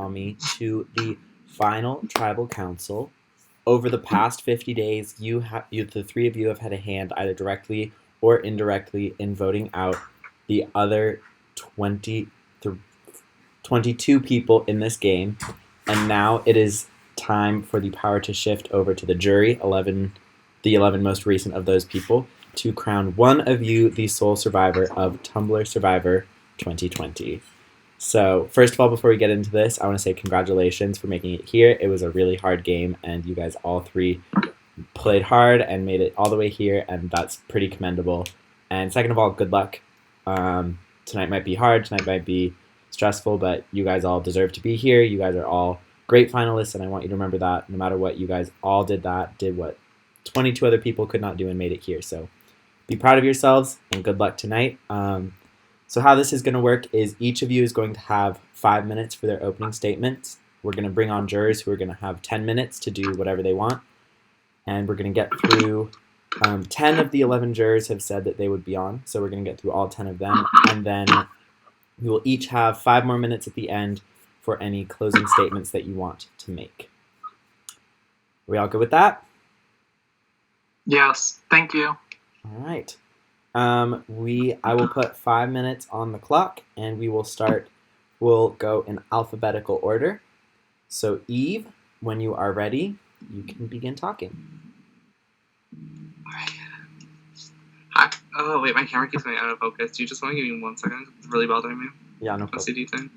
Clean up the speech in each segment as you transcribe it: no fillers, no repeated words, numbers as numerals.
Tommy, to the final tribal council. Over the past 50 days, the three of you have had a hand either directly or indirectly in voting out the other 22 people in this game. And now it is time for the power to shift over to the jury, the 11 most recent of those people, to crown one of you the sole survivor of Tumblr Survivor 2020. So, first of all, before we get into this, I want to say congratulations for making it here. It was a really hard game, and you guys all three played hard and made it all the way here, and that's pretty commendable. And second of all, good luck. Tonight might be hard, tonight might be stressful, but you guys all deserve to be here. You guys are all great finalists, and I want you to remember that no matter what, you guys all did what 22 other people could not do and made it here. So be proud of yourselves, and good luck tonight. So how this is going to work is each of you is going to have 5 minutes for their opening statements. We're going to bring on jurors who are going to have 10 minutes to do whatever they want. And we're going to get through 10 of the 11 jurors have said that they would be on. So we're going to get through all 10 of them. And then we will each have 5 more minutes at the end for any closing statements that you want to make. Are we all good with that? Yes, thank you. All right. I will put 5 minutes on the clock, and we will start. We'll go in alphabetical order. So, Eve, when you are ready, you can begin talking. Hi. Oh, wait, my camera keeps going out of focus. Do you just want to give me 1 second? It's really bothering me. Yeah, no problem. OCD thing.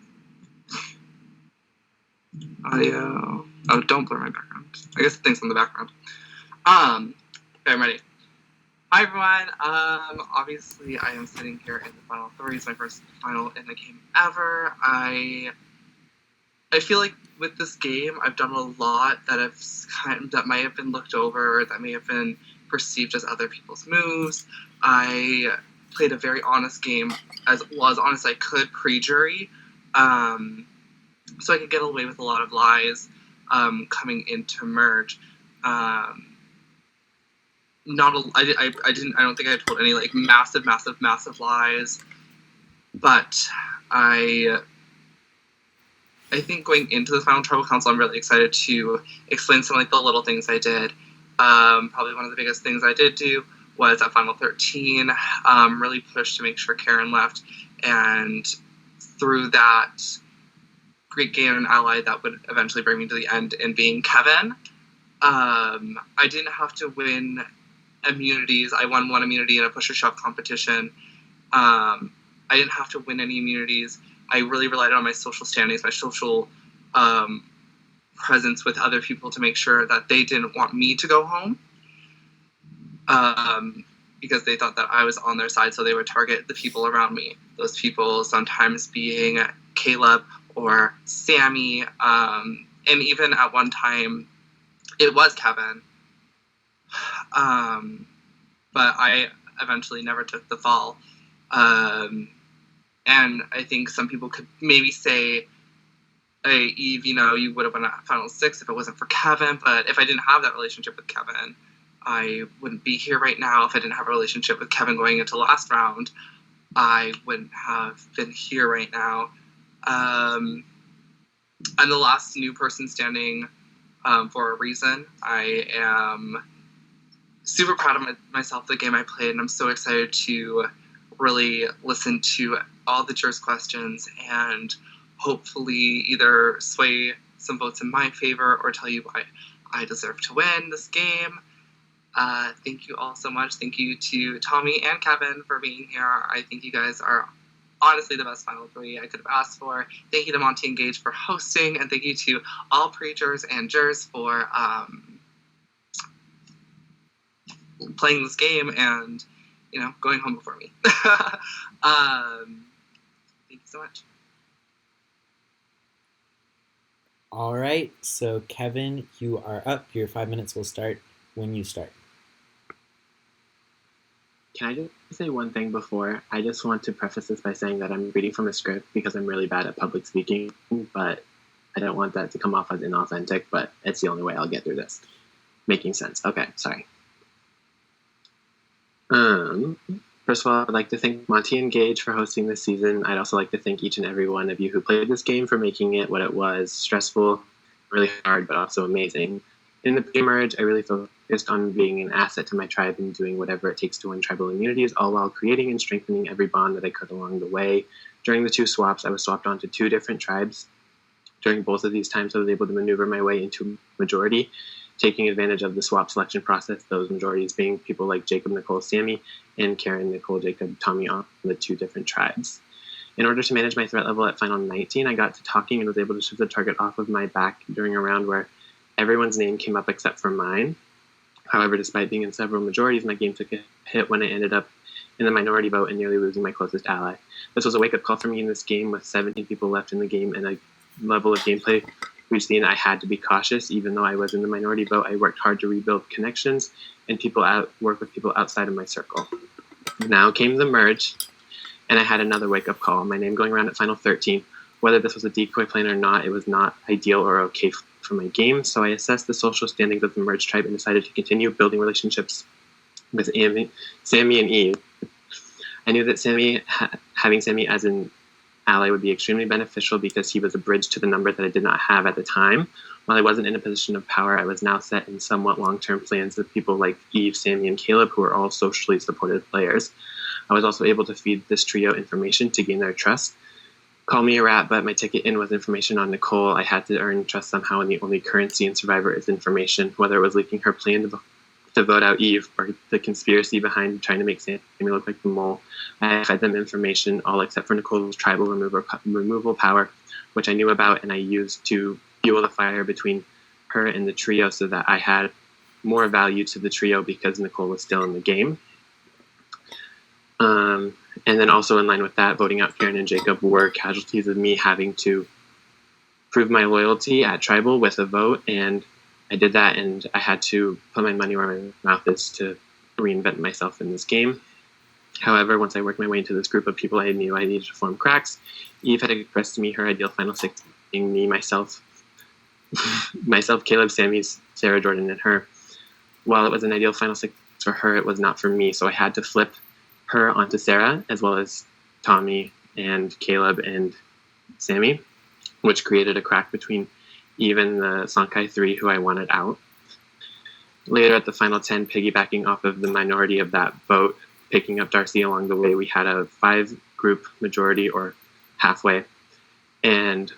Audio. Oh, don't blur my background. I guess the thing's in the background. Okay, I'm ready. Hi everyone, obviously I am sitting here in the final 3. It's my first final in the game ever. I feel like with this game, I've done a lot that might have been looked over, that may have been perceived as other people's moves. I played a very honest game, as honest as I could pre-jury, so I could get away with a lot of lies coming into merge. I don't think I told any like massive lies, but I think going into the final tribal council, I'm really excited to explain some like the little things I did. Probably one of the biggest things I did do was at final 13, really pushed to make sure Karen left, and through that gain an ally that would eventually bring me to the end in being Kevin. I didn't have to win immunities. I won 1 immunity in a push or shove competition. I didn't have to win any immunities. I really relied on my social standings, my social presence with other people to make sure that they didn't want me to go home, because they thought that I was on their side, so they would target the people around me. Those people sometimes being Caleb or Sammy, and even at one time it was Kevin. But I eventually never took the fall. And I think some people could maybe say, hey, Eve, you would have won at Final 6 if it wasn't for Kevin. But if I didn't have that relationship with Kevin, I wouldn't be here right now. If I didn't have a relationship with Kevin going into last round, I wouldn't have been here right now. I'm the last new person standing for a reason. I am super proud of myself, the game I played, and I'm so excited to really listen to all the jurors' questions and hopefully either sway some votes in my favor or tell you why I deserve to win this game. Thank you all so much. Thank you to Tommy and Kevin for being here. I think you guys are honestly the best final 3 I could have asked for. Thank you to Monty and Gage for hosting, and thank you to all pre-jurors and jurors for playing this game and, going home before me. Thank you so much. All right, so Kevin, you are up. Your 5 minutes will start when you start. Can I just say one thing before? I just want to preface this by saying that I'm reading from a script because I'm really bad at public speaking, but I don't want that to come off as inauthentic, but it's the only way I'll get through this. Making sense. Okay, sorry. First of all, I'd like to thank Monty and Gage for hosting this season. I'd also like to thank each and every one of you who played this game for making it what it was. Stressful, really hard, but also amazing. In the pre-merge, I really focused on being an asset to my tribe and doing whatever it takes to win tribal immunities, all while creating and strengthening every bond that I could along the way. During the 2 swaps, I was swapped onto 2 different tribes. During both of these times, I was able to maneuver my way into majority, taking advantage of the swap selection process, those majorities being people like Jacob, Nicole, Sammy, and Karen, Nicole, Jacob, Tommy on the 2 different tribes. In order to manage my threat level at Final 19, I got to talking and was able to shift the target off of my back during a round where everyone's name came up except for mine. However, despite being in several majorities, my game took a hit when I ended up in the minority vote and nearly losing my closest ally. This was a wake-up call for me in this game with 17 people left in the game and a level of gameplay we've seen. I had to be cautious. Even though I was in the minority vote, I worked hard to rebuild connections and work with people outside of my circle. Now came the merge, and I had another wake-up call. My name going around at Final 13. Whether this was a decoy plan or not, it was not ideal or okay for my game, so I assessed the social standings of the merge tribe and decided to continue building relationships with Sammy and Eve. I knew that having Sammy as an ally would be extremely beneficial because he was a bridge to the number that I did not have at the time. While I wasn't in a position of power, I was now set in somewhat long-term plans with people like Eve, Sammy, and Caleb, who are all socially supported players. I was also able to feed this trio information to gain their trust. Call me a rat, but my ticket in was information on Nicole. I had to earn trust somehow, and the only currency in Survivor is information, whether it was leaking her plan to vote out Eve or the conspiracy behind trying to make Sammy look like the mole. I fed them information, all except for Nicole's tribal removal power, which I knew about, and I used to fuel the fire between her and the trio so that I had more value to the trio because Nicole was still in the game. And then also in line with that, voting out Karen and Jacob were casualties of me having to prove my loyalty at Tribal with a vote, and I did that, and I had to put my money where my mouth is to reinvent myself in this game. However, once I worked my way into this group of people, I knew I needed to form cracks. Eve had expressed to me her ideal Final 6 being me, myself, Caleb, Sammy, Sarah, Jordan, and her. While it was an ideal Final 6 for her, it was not for me, so I had to flip her onto Sarah, as well as Tommy and Caleb and Sammy, which created a crack between Eve and the Sankai 3, who I wanted out. Later at the Final 10, piggybacking off of the minority of that vote, picking up Darcy along the way, we had a 5-group majority, or halfway. And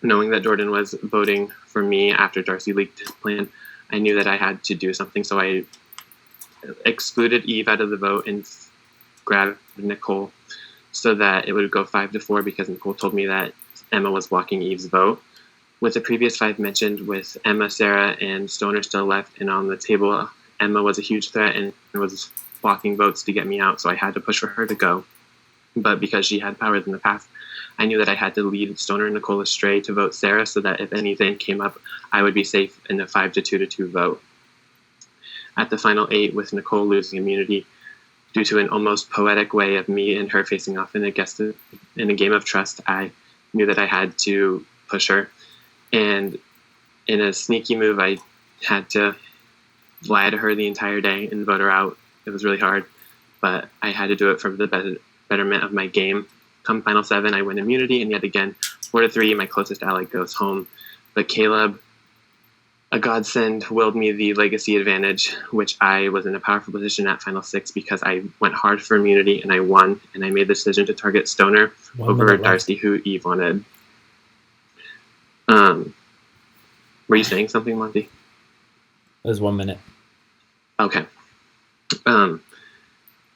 knowing that Jordan was voting for me after Darcy leaked his plan, I knew that I had to do something, so I excluded Eve out of the vote and grabbed Nicole so that it would go 5-4 because Nicole told me that Emma was blocking Eve's vote. With the previous 5 mentioned, with Emma, Sarah, and Stoner still left and on the table, Emma was a huge threat and was blocking votes to get me out, so I had to push for her to go. But because she had powers in the past, I knew that I had to lead Stoner and Nicole astray to vote Sarah so that if anything came up, I would be safe in a 5-2 vote. At the Final 8, with Nicole losing immunity, due to an almost poetic way of me and her facing off in a game of trust, I knew that I had to push her. And in a sneaky move, I had to lie to her the entire day and vote her out. It was really hard, but I had to do it for the betterment of my game. Come Final 7, I win immunity, and yet again, 4-3, my closest ally goes home. But Caleb, a godsend, willed me the legacy advantage, which I was in a powerful position at Final 6 because I went hard for immunity and I won, and I made the decision to target Stoner over Darcy, who Eve wanted. Were you saying something, Monty? It was 1 minute. Okay.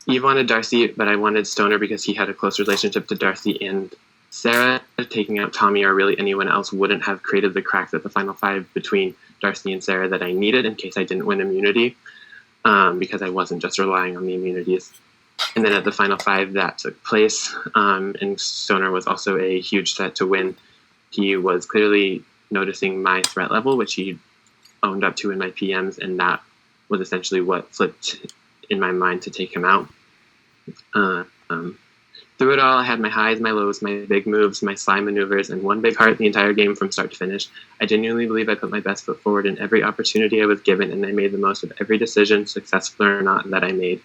Eve wanted Darcy, but I wanted Stoner because he had a close relationship to Darcy, and Sarah taking out Tommy or really anyone else wouldn't have created the cracks at the Final 5 between Darcy and Sarah that I needed in case I didn't win immunity, because I wasn't just relying on the immunities. And then at the Final 5, that took place, and Stoner was also a huge threat to win. He was clearly noticing my threat level, which he owned up to in my PMs, and that was essentially what flipped in my mind to take him out. Through it all, I had my highs, my lows, my big moves, my sly maneuvers, and one big heart the entire game from start to finish. I genuinely believe I put my best foot forward in every opportunity I was given, and I made the most of every decision, successful or not, that I made.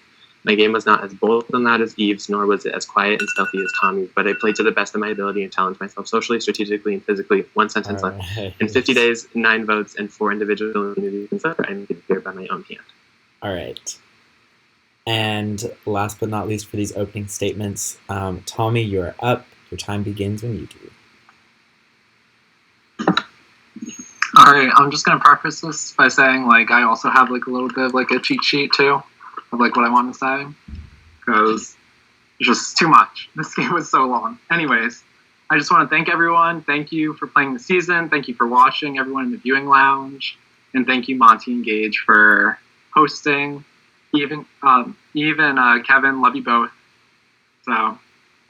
My game was not as bold and loud as Eve's, nor was it as quiet and stealthy as Tommy's, but I played to the best of my ability and challenged myself socially, strategically, and physically. One sentence left. In 50 days, 9 votes, and 4 individual immunities, I made it here by my own hand. All right. And last but not least for these opening statements, Tommy, you're up. Your time begins when you do. All right, I'm just gonna preface this by saying, like, I also have like a little bit of like a cheat sheet too, of like what I want to say, because it's just too much. This game was so long. Anyways, I just want to thank everyone. Thank you for playing the season. Thank you for watching, everyone in the viewing lounge, and thank you, Monty and Gage, for hosting. Eve and Kevin, love you both. So, all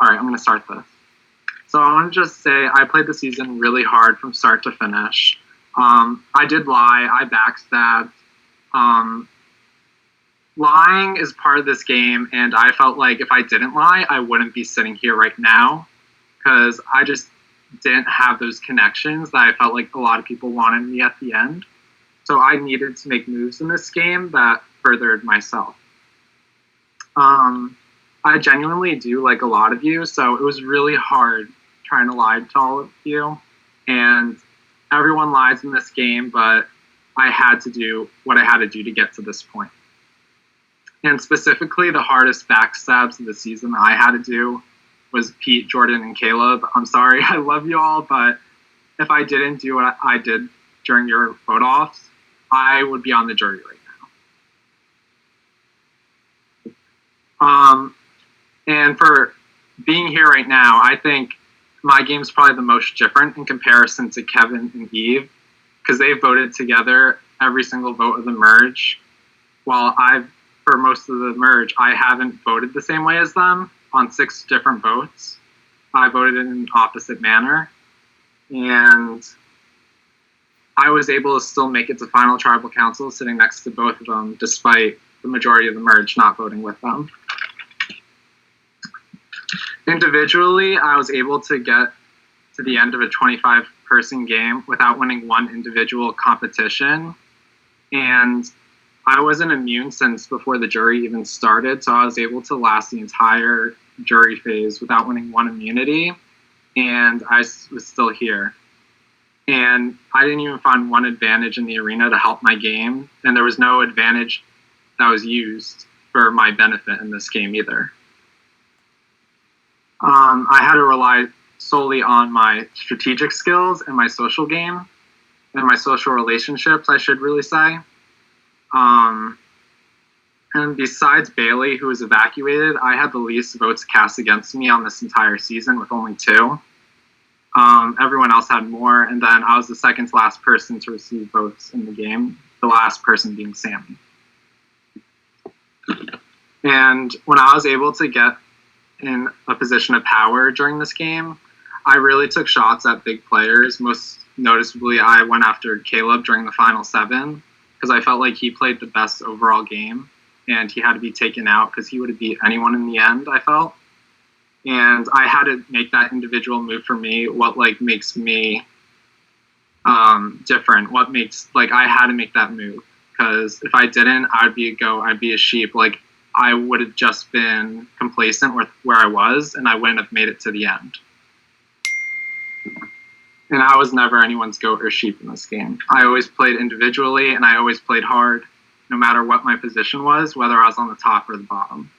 right, I'm gonna start this. So I want to just say I played the season really hard from start to finish. I did lie. I backstabbed. Lying is part of this game, and I felt like if I didn't lie, I wouldn't be sitting here right now, because I just didn't have those connections that I felt like a lot of people wanted me at the end. So I needed to make moves in this game that furthered myself. I genuinely do like a lot of you, so it was really hard trying to lie to all of you, and everyone lies in this game, but I had to do what I had to do to get to this point. And specifically, the hardest backstabs of the season I had to do was Pete, Jordan, and Caleb. I'm sorry, I love you all, but if I didn't do what I did during your vote-offs, I would be on the jury right now. And for being here right now, I think my game's probably the most different in comparison to Kevin and Eve, because they voted together every single vote of the merge, while for most of the merge, I haven't voted the same way as them on 6 different votes. I voted in an opposite manner, and I was able to still make it to final tribal council sitting next to both of them, despite the majority of the merge not voting with them. Individually, I was able to get to the end of a 25-person game without winning one individual competition, and I wasn't immune since before the jury even started, so I was able to last the entire jury phase without winning one immunity, and I was still here. And I didn't even find one advantage in the arena to help my game, and there was no advantage that was used for my benefit in this game either. I had to rely solely on my strategic skills and my social game, and my social relationships, I should really say. And besides Bailey, who was evacuated, I had the least votes cast against me on this entire season with only 2. Everyone else had more, and then I was the second to last person to receive votes in the game, the last person being Sammy. And when I was able to get in a position of power during this game, I really took shots at big players. Most noticeably, I went after Caleb during the final 7, because I felt like he played the best overall game, and he had to be taken out because he would have beat anyone in the end, I felt. And I had to make that individual move for me, what makes me different, I had to make that move, because if I didn't, I'd be a goat, I'd be a sheep, I would have just been complacent with where I was, and I wouldn't have made it to the end. And I was never anyone's goat or sheep in this game. I always played individually, and I always played hard, no matter what my position was, whether I was on the top or the bottom.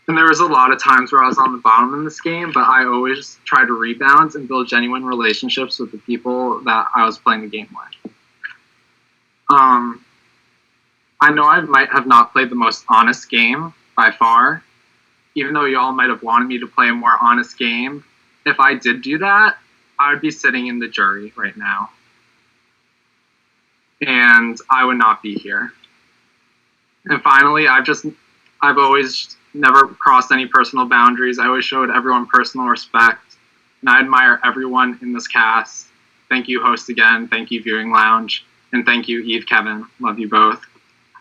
And there was a lot of times where I was on the bottom in this game, but I always tried to rebound and build genuine relationships with the people that I was playing the game with. I know I might have not played the most honest game by far, even though y'all might have wanted me to play a more honest game. If I did do that, I would be sitting in the jury right now. And I would not be here. And finally, I've always never crossed any personal boundaries. I always showed everyone personal respect. And I admire everyone in this cast. Thank you, host, again. Thank you, Viewing Lounge. And thank you, Eve, Kevin. Love you both.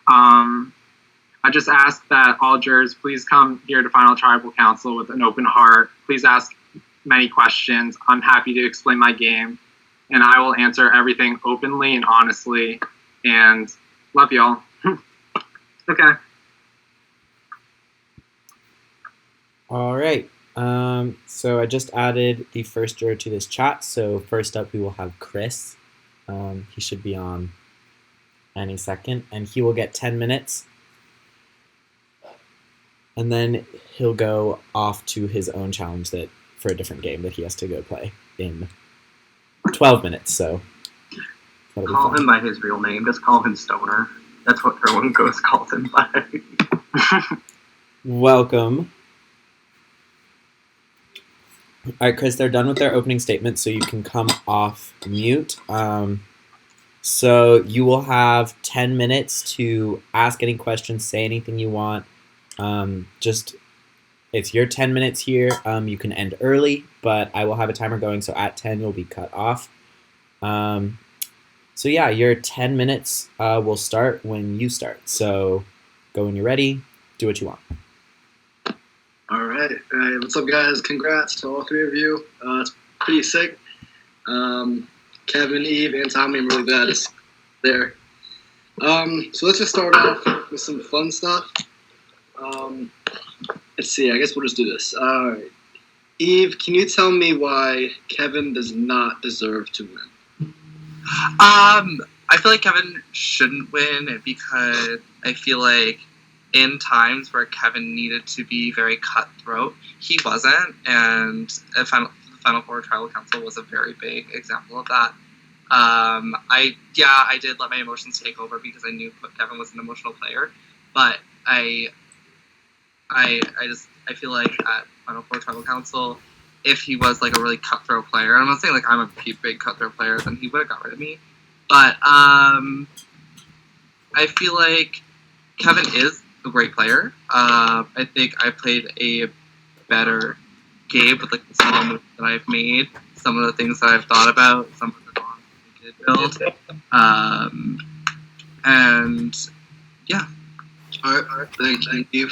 I just ask that all jurors please come here to Final Tribal Council with an open heart. Please ask many questions. I'm happy to explain my game, and I will answer everything openly and honestly. And love y'all. Okay. All right. So I just added the first juror to this chat. So first up, we will have Chris. He should be on any second, and he will get 10 minutes. And then he'll go off to his own challenge for a different game that he has to go play in 12 minutes. So that'll be Call fun. him by his real name. Just call him Stoner. That's what everyone calls him by. Welcome. All right, Chris, they're done with their opening statement, so you can come off mute. So you will have 10 minutes to ask any questions, say anything you want. It's your 10 minutes here. You can end early, but I will have a timer going, so at 10 you'll be cut off. So yeah, your 10 minutes will start when you start. So go when you're ready, do what you want. All right. What's up, guys? Congrats to all three of you. It's pretty sick. Kevin, Eve, and Tommy, I'm really glad it's there. So let's just start off with some fun stuff. Let's see. I guess we'll just do this. All right. Eve, can you tell me why Kevin does not deserve to win? I feel like Kevin shouldn't win because I feel like in times where Kevin needed to be very cutthroat, he wasn't, and the Final Four Tribal Council was a very big example of that. I did let my emotions take over because I knew Kevin was an emotional player, but I feel like at Final Four Tribal Council, if he was like a really cutthroat player, I'm not saying like I'm a big cutthroat player, then he would have got rid of me. But I feel like Kevin is a great player. I think I played a better game with like the small moves that I've made, some of the things that I've thought about, some of the bonds that we did build. And yeah. All right. Thank you.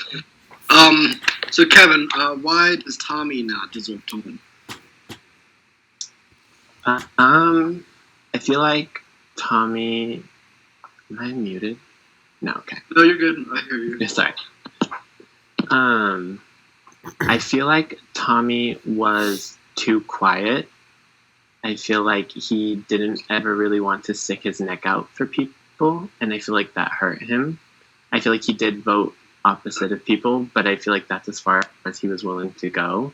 So Kevin, why does Tommy not deserve to win? I feel like Tommy. Am I muted? No. Okay. No, you're good. I hear you. Yeah, sorry. I feel like Tommy was too quiet. I feel like he didn't ever really want to stick his neck out for people, and I feel like that hurt him. I feel like he did vote opposite of people, but I feel like that's as far as he was willing to go.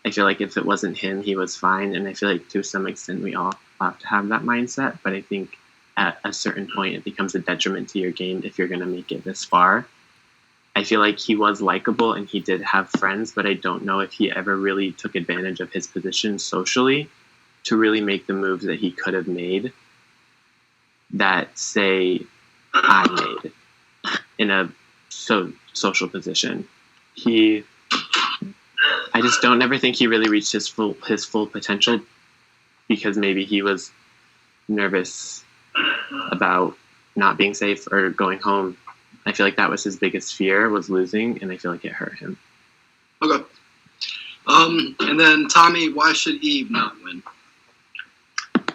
I feel like if it wasn't him, he was fine, and I feel like to some extent we all have to have that mindset, but I think at a certain point it becomes a detriment to your game if you're going to make it this far. I feel like he was likable and he did have friends, but I don't know if he ever really took advantage of his position socially to really make the moves that he could have made that, say, I made in a social position. I just don't ever think he really reached his full potential because maybe he was nervous about not being safe or going home. I feel like that was his biggest fear, was losing, and I feel like it hurt him. Okay. And then Tommy, why should Eve not win?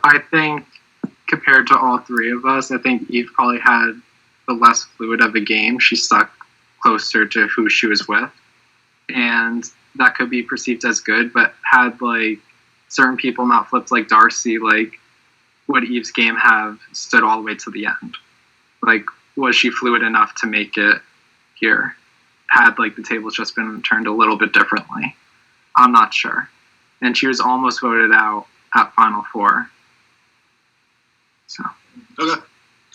I think compared to all three of us, I think Eve probably had the less fluid of a game. She stuck closer to who she was with, and that could be perceived as good, but had like certain people not flipped like Darcy, like would Eve's game have stood all the way to the end? Like, was she fluid enough to make it here? Had like the tables just been turned a little bit differently? I'm not sure. And she was almost voted out at Final Four. So. Okay.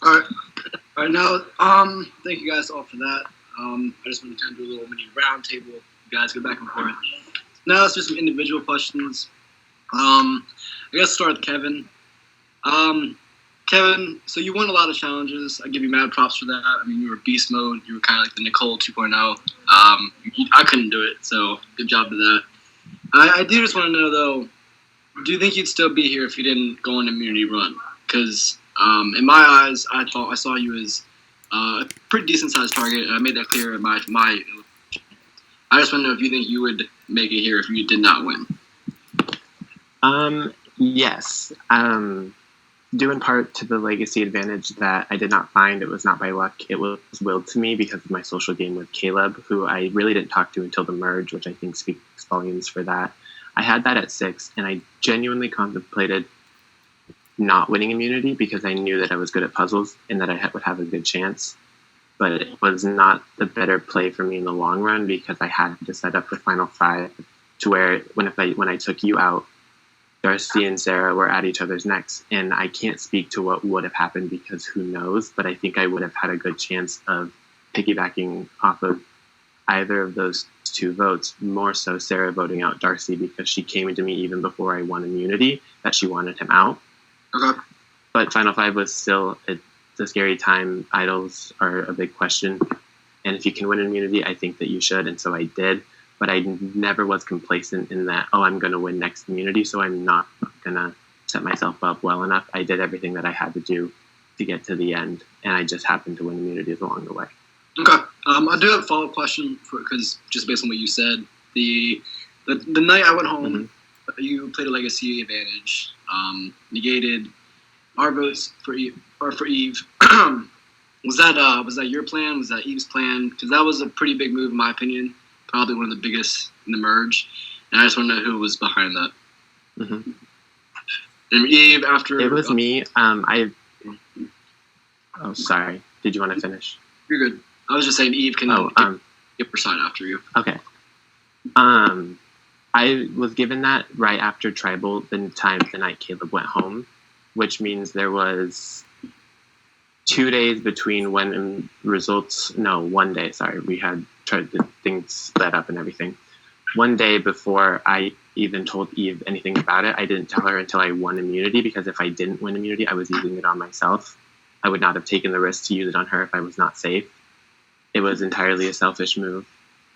All right. Now, thank you guys all for that. I just want to kind of do a little mini round table. You guys go back and forth. Now let's do some individual questions. I guess start with Kevin. Kevin, so you won a lot of challenges. I give you mad props for that. I mean, you were beast mode. You were kind of like the Nicole 2.0. I couldn't do it, so good job to that. I do just want to know, though, do you think you'd still be here if you didn't go on immunity run? Because in my eyes, I saw you as a pretty decent-sized target. I made that clear at my I just want to know if you think you would make it here if you did not win. Yes. due in part to the legacy advantage that I did not find. It was not by luck. It was willed to me because of my social game with Caleb, who I really didn't talk to until the merge, which I think speaks volumes for that. I had that at 6, and I genuinely contemplated not winning immunity because I knew that I was good at puzzles and that I would have a good chance. But it was not the better play for me in the long run because I had to set up the final 5 to where when I took you out, Darcy and Sarah were at each other's necks, and I can't speak to what would have happened because who knows, but I think I would have had a good chance of piggybacking off of either of those 2 votes, more so Sarah voting out Darcy because she came into me even before I won immunity that she wanted him out. Okay. But Final 5 was still it's a scary time. Idols are a big question, and if you can win immunity, I think that you should, and so I did. But I never was complacent in that, I'm going to win next immunity, so I'm not going to set myself up well enough. I did everything that I had to do to get to the end, and I just happened to win immunities along the way. Okay. I do have a follow-up question because just based on what you said, the night I went home, you played a legacy advantage, negated our votes for Eve. Was that your plan? Was that Eve's plan? Because that was a pretty big move in my opinion. Probably one of the biggest in the merge, and I just want to know who was behind that. Mm-hmm. And Eve, after it was me. Sorry. Did you want to finish? You're good. I was just saying Eve can get her side after you. Okay. I was given that right after Tribal, the night Caleb went home, which means there was 2 days between when results. No, 1 day. Sorry, we had tried the things split up and everything. 1 day before I even told Eve anything about it, I didn't tell her until I won immunity because if I didn't win immunity, I was using it on myself. I would not have taken the risk to use it on her if I was not safe. It was entirely a selfish move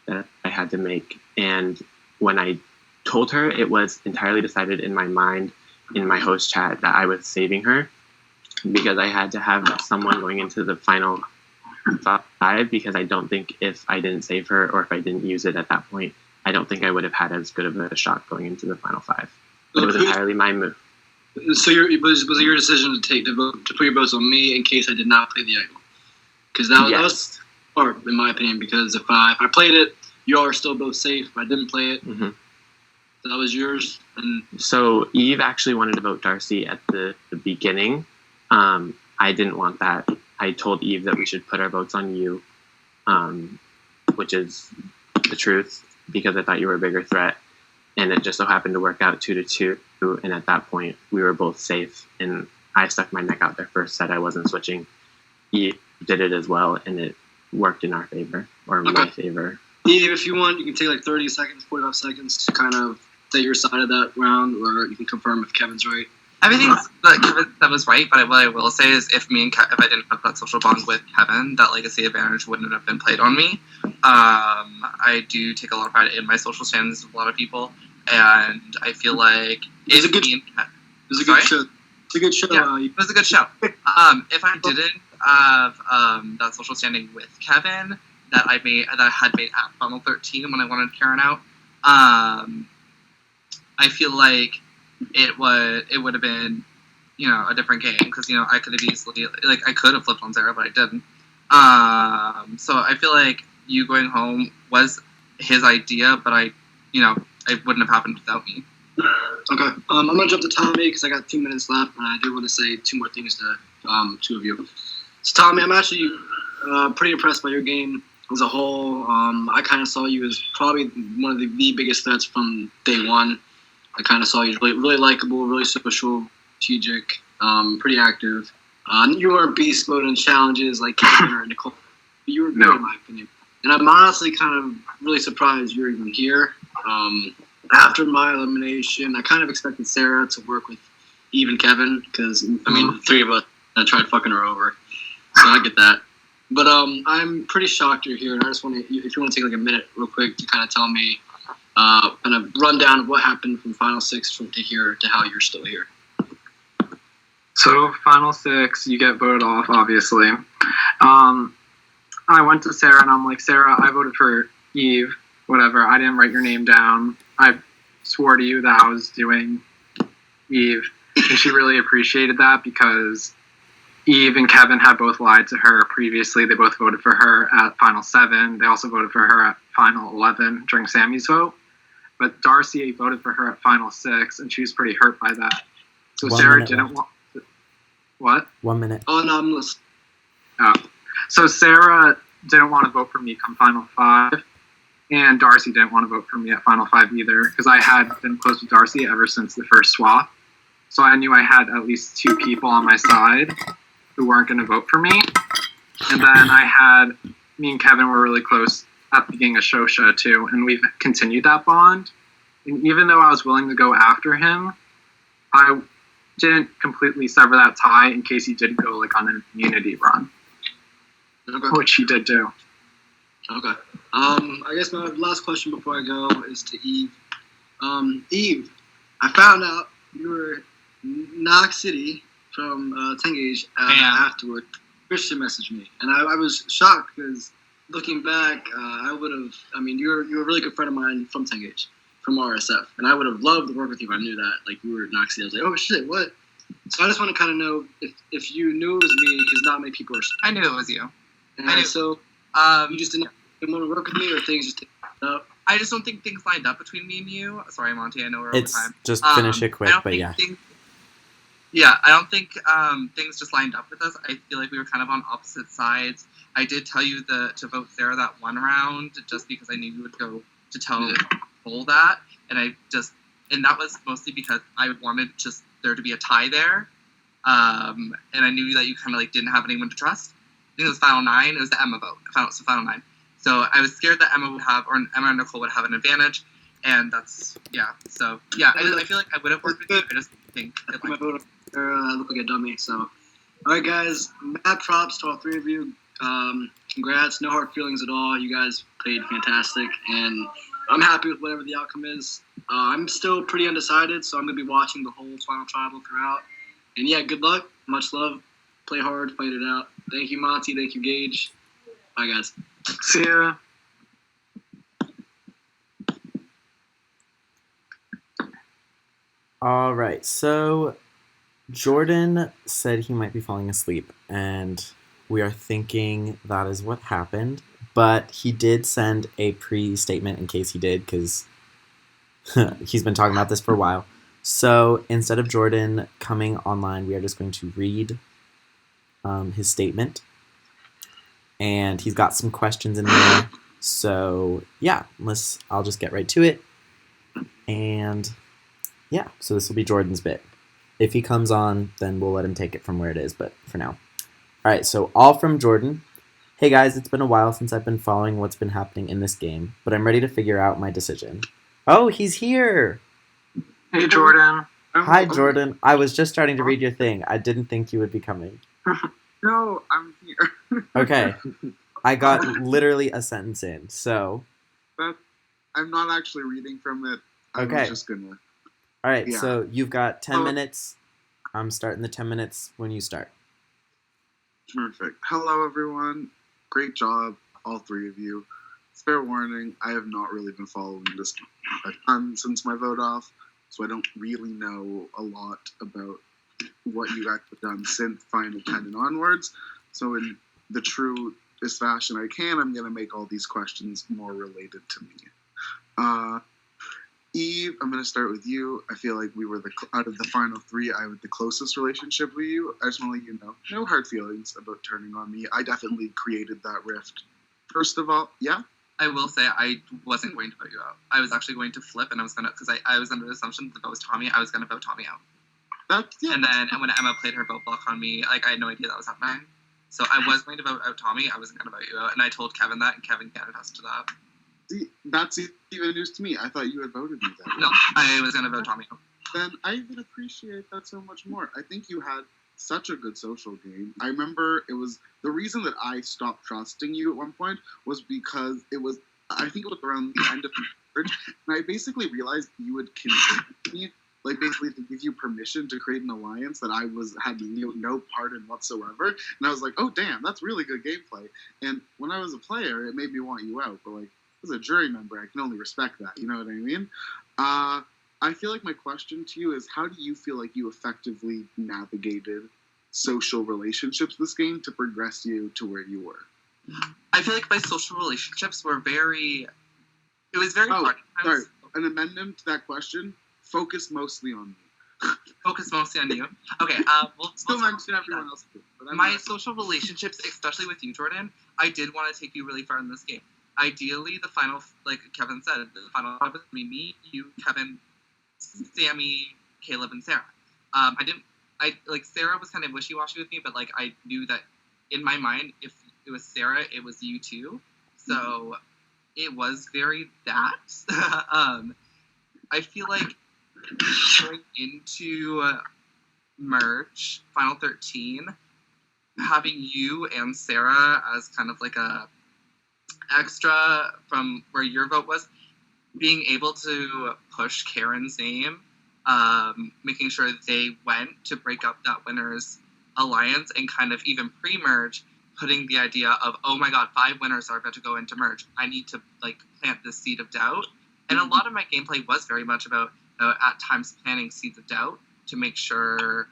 that I had to make. And when I told her, it was entirely decided in my mind, in my host chat, that I was saving her because I had to have someone going into the final 5 because I don't think if I didn't save her or if I didn't use it at that point, I don't think I would have had as good of a shot going into the final 5. But it was entirely my move. So was it your decision to put your votes on me in case I did not play the idol? Because that was hard, in my opinion, because if I played it, you all are still both safe. If I didn't play it, that was yours. And so Eve actually wanted to vote Darcy at the beginning. I didn't want that. I told Eve that we should put our votes on you, which is the truth, because I thought you were a bigger threat. And it just so happened to work out 2-2. And at that point, we were both safe. And I stuck my neck out there first, said I wasn't switching. Eve did it as well, and it worked in our favor, or my favor. Eve, if you want, you can take like 30 seconds, 45 seconds to kind of say your side of that round, or you can confirm if Kevin's right. Everything that was right, but what I will say is if I didn't have that social bond with Kevin, that legacy advantage wouldn't have been played on me. I do take a lot of pride in my social standings with a lot of people, and I feel like it was a good show. It's a good show. Yeah, it was a good show. If I didn't have that social standing with Kevin that I had made at Final 13 when I wanted Karen out, I feel like it would have been, a different game because I could have easily I could have flipped on Sarah, but I didn't. So I feel like you going home was his idea, but it wouldn't have happened without me. Okay, I'm gonna jump to Tommy because I got 2 minutes left, and I do want to say 2 more things to 2 of you. So Tommy, I'm actually pretty impressed by your game as a whole. I kind of saw you as probably one of the biggest threats from day one. I kind of saw you really likable, really social, strategic, pretty active. You weren't beast mode in challenges like Kevin or Nicole. But you were good in my opinion. And I'm honestly kind of really surprised you're even here. After my elimination, I kind of expected Sarah to work with Eve and Kevin because, the 3 of us tried fucking her over. So I get that. But I'm pretty shocked you're here, and I just want to, if you want to take like a minute real quick to kind of tell me kind of rundown of what happened from Final 6 to here to how you're still here. So Final 6, you get voted off, obviously. I went to Sarah and I'm like, Sarah, I voted for Eve, whatever. I didn't write your name down. I swore to you that I was doing Eve. And she really appreciated that because Eve and Kevin had both lied to her previously. They both voted for her at Final 7. They also voted for her at Final 11 during Sammy's vote. But Darcy voted for her at Final 6, and she was pretty hurt by that. So Sarah didn't want... What? 1 minute. Oh, no, I'm listening. Oh. So Sarah didn't want to vote for me come Final 5, and Darcy didn't want to vote for me at Final 5 either, because I had been close with Darcy ever since the first swap. So I knew I had at least 2 people on my side who weren't going to vote for me. And then me and Kevin were really close at the beginning of Shosha too, and we've continued that bond. And even though I was willing to go after him, I didn't completely sever that tie in case he did go like on an immunity run. Okay. Which he did do. Okay. I guess my last question before I go is to Eve. Eve, I found out you were Knox City from Tengage afterward. Christian messaged me, and I was shocked because looking back, I would have. I mean, you're a really good friend of mine from Tengage, from RSF, and I would have loved to work with you if I knew that. Like you were Knox City. I was like, oh shit, what? So I just want to kind of know if you knew it was me, because not many people are. I knew it was you. And I knew. so you just didn't want to work with me, or things just didn't up. I just don't think things lined up between me and you. Sorry, Monty, I know we're over It's time. just finish it quick, but yeah. I don't think things just lined up with us. I feel like we were kind of on opposite sides. I did tell you to vote Sarah that one round just because I knew you would go to tell Cole that, and that was mostly because I wanted just there to be a tie there, and I knew that you kind of like didn't have anyone to trust. I think it was Final 9. It was the Emma vote. Final 9. So I was scared that Emma and Nicole would have an advantage, and that's So I feel like I would have worked with you. I just think it My vote look like a dummy. So, all right, guys, mad props to all 3 of you. Congrats. No hard feelings at all. You guys played fantastic, and I'm happy with whatever the outcome is. I'm still pretty undecided, so I'm gonna be watching the whole final tribal throughout. And yeah, good luck. Much love. Play hard. Fight it out. Thank you, Monty. Thank you, Gage. Bye, guys. See ya. All right, so Jordan said he might be falling asleep, and we are thinking that is what happened. But he did send a pre-statement in case he did, because he's been talking about this for a while. So instead of Jordan coming online, we are just going to read his statement. And he's got some questions in there. So yeah, I'll just get right to it. And yeah, so this will be Jordan's bit. If he comes on, then we'll let him take it from where it is, but for now. All right, so all from Jordan. Hey guys, it's been a while since I've been following what's been happening in this game, but I'm ready to figure out my decision. Oh, he's here! Hey, Jordan. Hi, Jordan. I was just starting to read your thing. I didn't think you would be coming. No, I'm here. Okay. I got literally a sentence in, so... I'm not actually reading from it. I'm just gonna... All right, Yeah. so you've got 10 minutes. I'm starting the 10 minutes when you start. Perfect. Hello, everyone. Great job, all 3 of you. Fair warning, I have not really been following this a ton since my vote off, so I don't really know a lot about what you guys have done since Final 10 and onwards. So in the truest fashion I can, I'm going to make all these questions more related to me. Eve, I'm going to start with you. I feel like we were out of the final 3, I had the closest relationship with you. I just want to let you know, no hard feelings about turning on me. I definitely created that rift. First of all, yeah? I will say I wasn't going to vote you out. I was actually going to flip, and I was going to, because I was under the assumption that was Tommy, I was going to vote Tommy out. And then when Emma played her vote block on me, I had no idea that was happening. So I was going to vote out Tommy. I wasn't going to vote you out. And I told Kevin that, and Kevin can attest to that. See, that's even news to me. I thought you had voted me that way. No, I was going to vote Tommy out. Then I even appreciate that so much more. I think you had such a good social game. I remember it was the reason that I stopped trusting you at one point was because I think it was around the end of the search, and I basically realized you would convince me, like basically to give you permission to create an alliance that I had no part in whatsoever. And I was like, oh damn, that's really good gameplay. And when I was a player, it made me want you out. But like as a jury member, I can only respect that. You know what I mean? I feel like my question to you is, how do you feel like you effectively navigated social relationships this game to progress you to where you were? I feel like my social relationships were very. It was very hard. Sorry, an amendment to that question. Focus mostly on me. Focus mostly on you. Okay. We'll Still mention everyone else too. But my social relationships, especially with you, Jordan, I did want to take you really far in this game. Ideally, the final, like Kevin said, the final five was me, you, Kevin, Sammy, Caleb, and Sarah. Sarah was kind of wishy-washy with me, but like I knew that in my mind, if it was Sarah, it was you too. So it was very that. I feel like going into merge Final 13, having you and Sarah as kind of like a extra from where your vote was, being able to push Karen's name, making sure they went to break up that winner's alliance, and kind of even pre-merge, putting the idea of, oh my god, 5 winners are about to go into merge. I need to like plant this seed of doubt. And a lot of my gameplay was very much about at times planting seeds of doubt to make sure,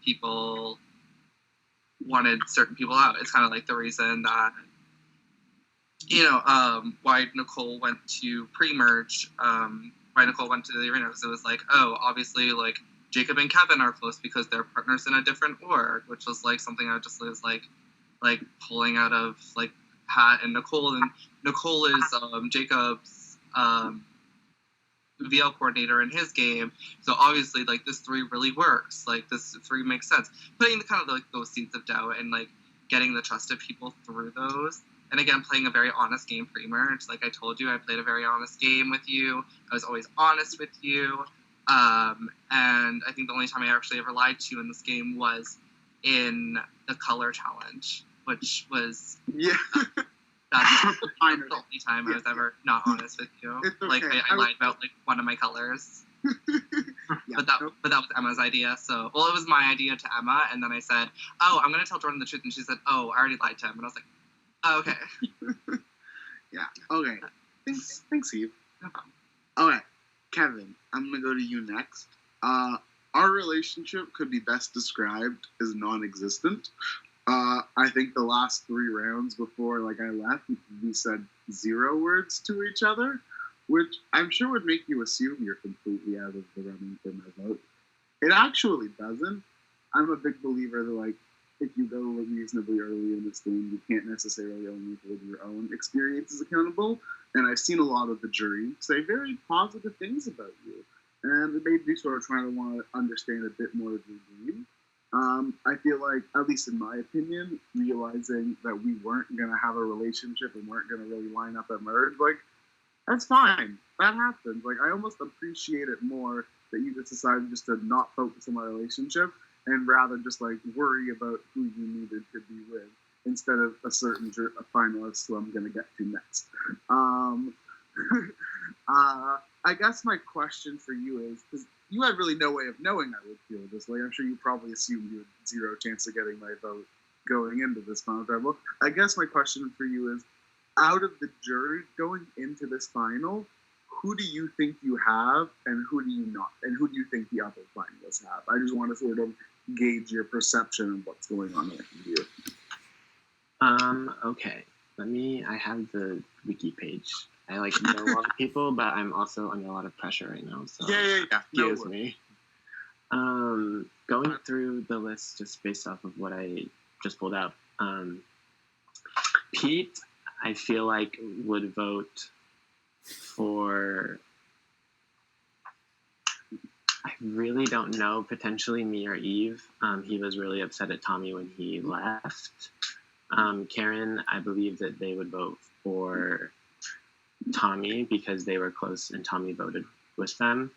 people wanted certain people out. It's kind of like the reason that why Nicole went to pre-merge, why Nicole went to the arena, because it was like, oh, obviously, like, Jacob and Kevin are close because they're partners in a different org, which was, like, something I just was, like pulling out of, like, Pat and Nicole. And Nicole is Jacob's VL coordinator in his game, so obviously, like, this 3 really works. Like, this 3 makes sense. Putting the kind of, like, those seeds of doubt and, like, getting the trust of people through those. And again, playing a very honest game pre-merge. Like I told you, I played a very honest game with you. I was always honest with you. And I think the only time I actually ever lied to you in this game was in the color challenge, which was that's the only time I was ever not honest with you. It's okay. Like I lied about like one of my colors. But that was Emma's idea. So, well, it was my idea to Emma, and then I said, "Oh, I'm gonna tell Jordan the truth," and she said, "Oh, I already lied to him," and I was like, oh, "Okay." Yeah. Okay. Thanks, Eve. No problem. All right, Kevin. I'm gonna go to you next. Our relationship could be best described as non-existent. I think the last 3 rounds before, like, I left, we said 0 words to each other, which I'm sure would make you assume you're completely out of the running for my vote. It actually doesn't. I'm a big believer that, like, if you go reasonably early in this game, you can't necessarily only hold your own experiences accountable. And I've seen a lot of the jury say very positive things about you. And it made me sort of trying to want to understand a bit more of your game. I feel like, at least in my opinion, realizing that we weren't going to have a relationship and weren't going to really line up at merge, like, that's fine. That happens. Like, I almost appreciate it more that you just decided just to not focus on my relationship and rather just, like, worry about who you needed to be with instead of a certain finalist who I'm going to get to next. I guess my question for you is, because you had really no way of knowing I would feel this way. I'm sure you probably assumed you had 0 chance of getting my vote going into this final tribal. I guess my question for you is, out of the jury going into this final, who do you think you have and who do you not? And who do you think the other finalists have? I just want to sort of gauge your perception of what's going on with you. Okay. I have the wiki page. I know a lot of people, but I'm also under a lot of pressure right now, so Yeah. excuse me. Going through the list just based off of what I just pulled up, Pete, I feel like would vote for, I really don't know, potentially me or Eve. He was really upset at Tommy when he left. Karen, I believe that they would vote for Tommy because they were close and Tommy voted with them.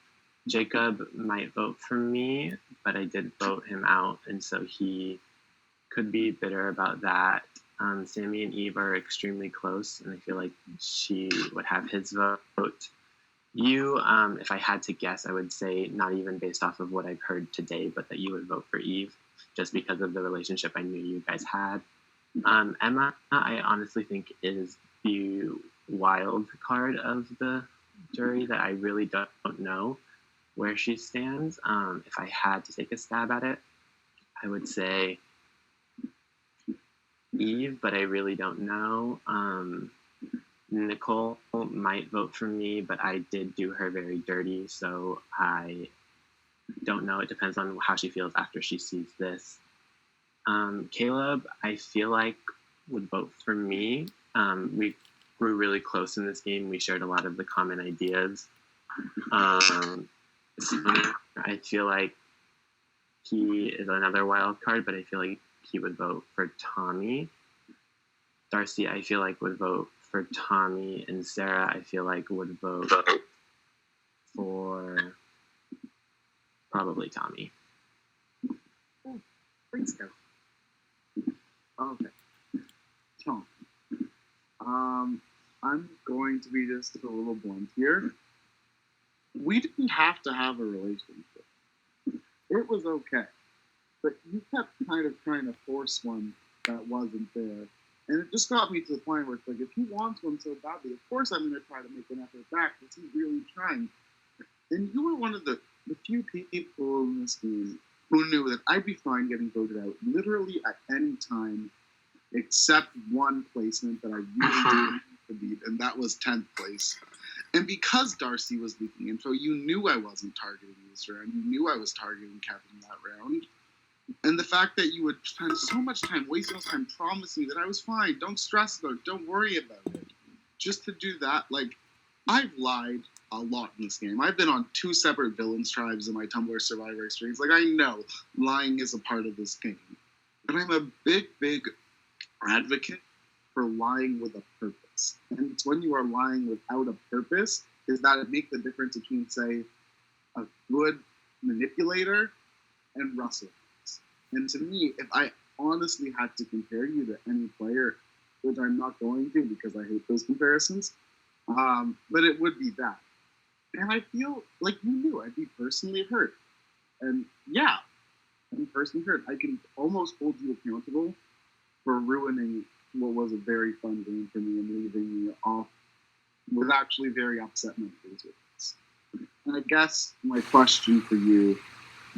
Jacob might vote for me, but I did vote him out, and so he could be bitter about that. Sammy and Eve are extremely close, and I feel like she would have his vote. You, if I had to guess, I would say not even based off of what I've heard today, but that you would vote for Eve, just because of the relationship I knew you guys had. Emma, I honestly think is the wild card of the jury that I really don't know. where she stands. If I had to take a stab at it, I would say Eve, but I really don't know. Nicole might vote for me, but I did do her very dirty, so I don't know. It depends on how she feels after she sees this. Caleb, I feel like, would vote for me. We grew really close in this game. We shared a lot of the common ideas. I feel like he is another wild card, but I feel like he would vote for Tommy. Darcy, I feel like, would vote for Tommy, and Sarah, I feel like, would vote for probably Tommy. Thanks, go. Okay. Tom. I'm going to be just a little blunt here. We didn't have to have a relationship. It was okay. But you kept kind of trying to force one that wasn't there. And it just got me to the point where it's like, if he wants one so badly, of course I'm going to try to make an effort back because he's really trying. And you were one of the few people in this game who knew that I'd be fine getting voted out literally at any time except one placement that I really didn't believe, and that was 10th place. And because Darcy was leaking info, you knew I wasn't targeting this round. You knew I was targeting Kevin that round. And the fact that you would spend so much time, wasting all time promising that I was fine, don't stress about it, don't worry about it. Just to do that, like, I've lied a lot in this game. I've been on 2 separate villains tribes in my Tumblr Survivor experience. Like, I know lying is a part of this game. And I'm a big, big advocate for lying with a purpose. And it's when you are lying without a purpose is that it makes the difference between, say, a good manipulator and Russell. And to me, if I honestly had to compare you to any player, which I'm not going to because I hate those comparisons, but it would be that. And I feel like you knew I'd be personally hurt. And yeah, I'm personally hurt. I can almost hold you accountable for ruining what was a very fun game for me and leaving me off with actually very upset memories with this. And I guess my question for you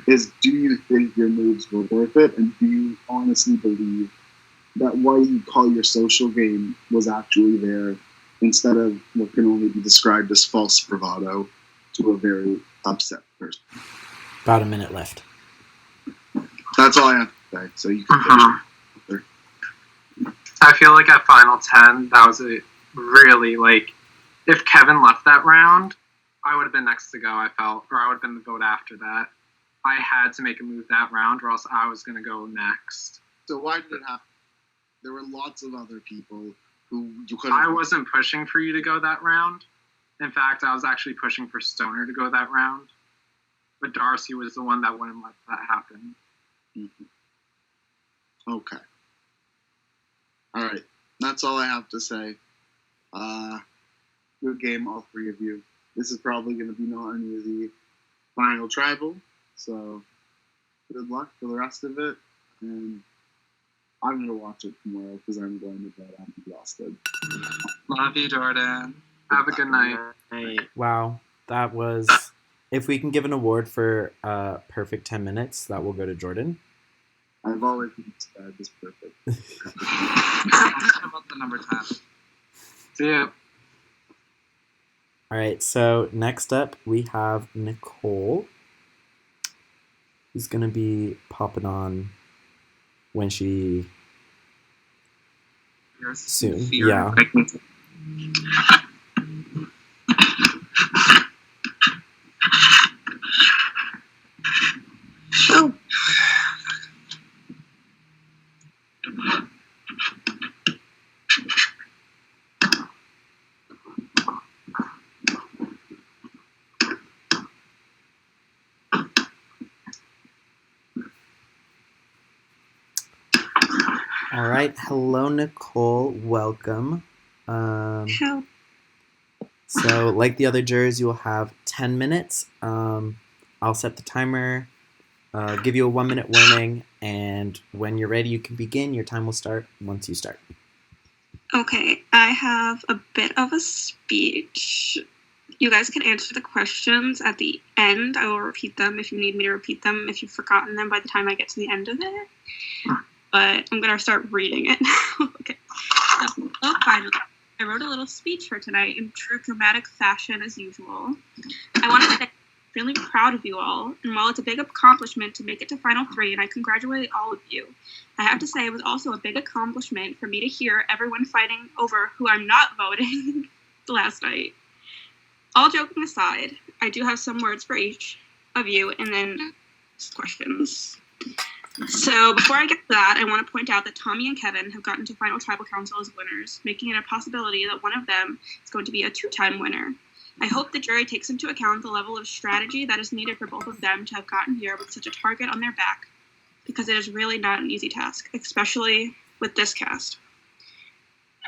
is, do you think your moves were worth it? And do you honestly believe that what you call your social game was actually there instead of what can only be described as false bravado to a very upset person? About a minute left. That's all I have to say. So you can finish. I feel like at Final 10, that was a really, like, if Kevin left that round, I would have been next to go, I felt, or I would have been the vote after that. I had to make a move that round, or else I was going to go next. So why did it happen? There were lots of other people who you couldn't... I wasn't pushing for you to go that round. In fact, I was actually pushing for Stoner to go that round. But Darcy was the one that wouldn't let that happen. Mm-hmm. Okay. All right. That's all I have to say. Good game, all 3 of you. This is probably going to be not an easy final tribal. So, good luck for the rest of it. And I'm going to watch it tomorrow because I'm going to bed. I'm exhausted. Love you, Jordan. Have a good night. Wow. That was... If we can give an award for perfect 10 minutes, that will go to Jordan. I've always been just perfect. About the number 10. See ya. All right, so next up we have Nicole, who's going to be popping on when she... soon. Yeah. All right. Hello, Nicole. Welcome. Help. So, like the other jurors, you will have 10 minutes. I'll set the timer, give you a 1-minute warning, and when you're ready, you can begin. Your time will start once you start. Okay, I have a bit of a speech. You guys can answer the questions at the end. I will repeat them if you need me to repeat them, if you've forgotten them by the time I get to the end of it. But I'm going to start reading it now. Okay. So, finally, I wrote a little speech for tonight in true dramatic fashion as usual. I want to say I'm really proud of you all, and while it's a big accomplishment to make it to Final 3, and I congratulate all of you, I have to say it was also a big accomplishment for me to hear everyone fighting over who I'm not voting last night. All joking aside, I do have some words for each of you, and then questions. So before I get to that, I want to point out that Tommy and Kevin have gotten to Final Tribal Council as winners, making it a possibility that one of them is going to be a 2-time winner. I hope the jury takes into account the level of strategy that is needed for both of them to have gotten here with such a target on their back, because it is really not an easy task, especially with this cast.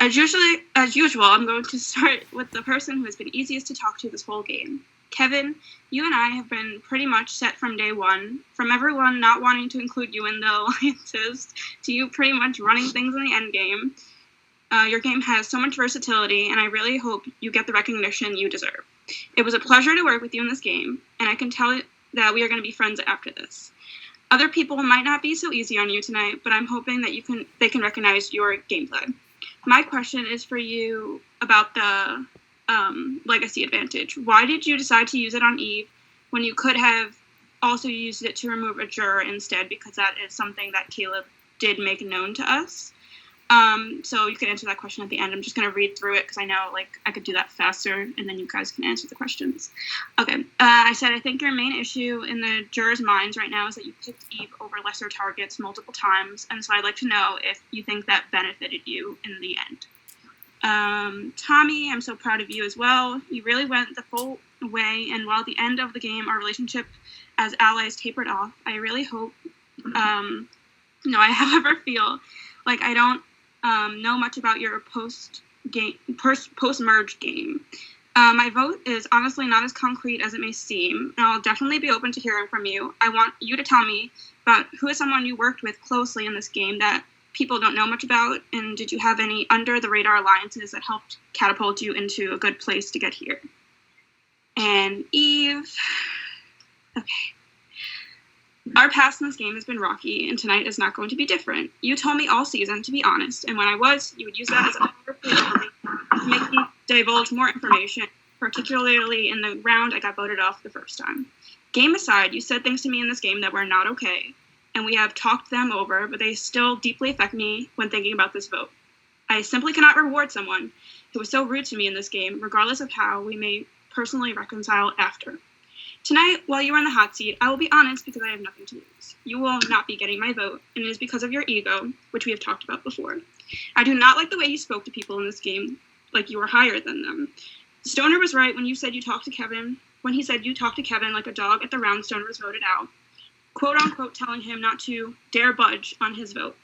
As usual, I'm going to start with the person who has been easiest to talk to this whole game. Kevin, you and I have been pretty much set from day one, from everyone not wanting to include you in the alliances, to you pretty much running things in the end game. Your game has so much versatility, and I really hope you get the recognition you deserve. It was a pleasure to work with you in this game, and I can tell that we are going to be friends after this. Other people might not be so easy on you tonight, but I'm hoping that they can recognize your gameplay. My question is for you about the legacy advantage. Why did you decide to use it on Eve when you could have also used it to remove a juror instead? Because that is something that Caleb did make known to us. So you can answer that question at the end. I'm just going to read through it because I know I could do that faster, and then you guys can answer the questions. Okay. I said, I think your main issue in the jurors' minds right now is that you picked Eve over lesser targets multiple times, and so I'd like to know if you think that benefited you in the end. Tommy, I'm so proud of you as well. You really went the full way, and while at the end of the game our relationship as allies tapered off, I really hope, I however feel like I don't know much about your post-merge game. My vote is honestly not as concrete as it may seem, and I'll definitely be open to hearing from you. I want you to tell me about who is someone you worked with closely in this game that people don't know much about, and did you have any under-the-radar alliances that helped catapult you into a good place to get here? And Eve... Okay. Our past in this game has been rocky, and tonight is not going to be different. You told me all season to be honest, and when I was, you would use that as a powerful to make me divulge more information, particularly in the round I got voted off the first time. Game aside, you said things to me in this game that were not okay, and we have talked them over, but they still deeply affect me when thinking about this vote. I simply cannot reward someone who was so rude to me in this game, regardless of how we may personally reconcile after. Tonight, while you are in the hot seat, I will be honest because I have nothing to lose. You will not be getting my vote, and it is because of your ego, which we have talked about before. I do not like the way you spoke to people in this game like you were higher than them. Stoner was right when he said you talked to Kevin like a dog at the round Stoner was voted out, quote-unquote telling him not to dare budge on his vote.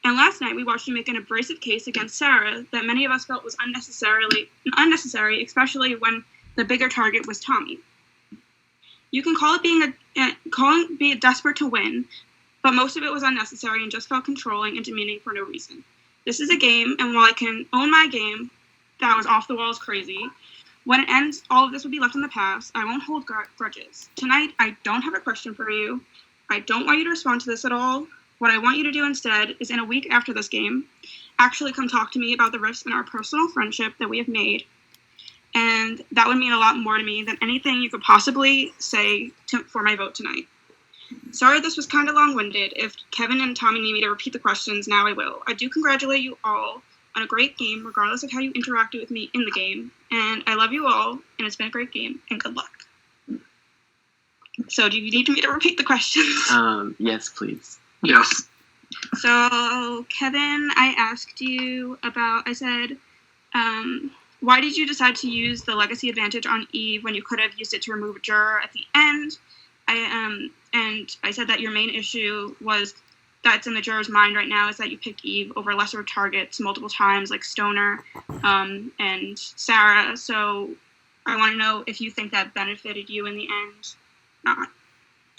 And last night, we watched you make an abrasive case against Sarah that many of us felt was unnecessary, especially when the bigger target was Tommy. You can call it being desperate to win, but most of it was unnecessary and just felt controlling and demeaning for no reason. This is a game, and while I can own my game, that was off the walls crazy. When it ends, all of this will be left in the past. I won't hold grudges. Tonight, I don't have a question for you. I don't want you to respond to this at all. What I want you to do instead is, in a week after this game, actually come talk to me about the rifts in our personal friendship that we have made. And that would mean a lot more to me than anything you could possibly say for my vote tonight. Sorry this was kind of long-winded. If Kevin and Tommy need me to repeat the questions, now I will. I do congratulate you all on a great game, regardless of how you interacted with me in the game. And I love you all, and it's been a great game, and good luck. So do you need me to repeat the questions? Yes, please. Yes. So, Kevin, I asked you about, I said, why did you decide to use the legacy advantage on Eve when you could have used it to remove a juror at the end? And I said that your main issue was that's in the juror's mind right now is that you picked Eve over lesser targets multiple times, like Stoner and Sarah. So I want to know if you think that benefited you in the end. Not.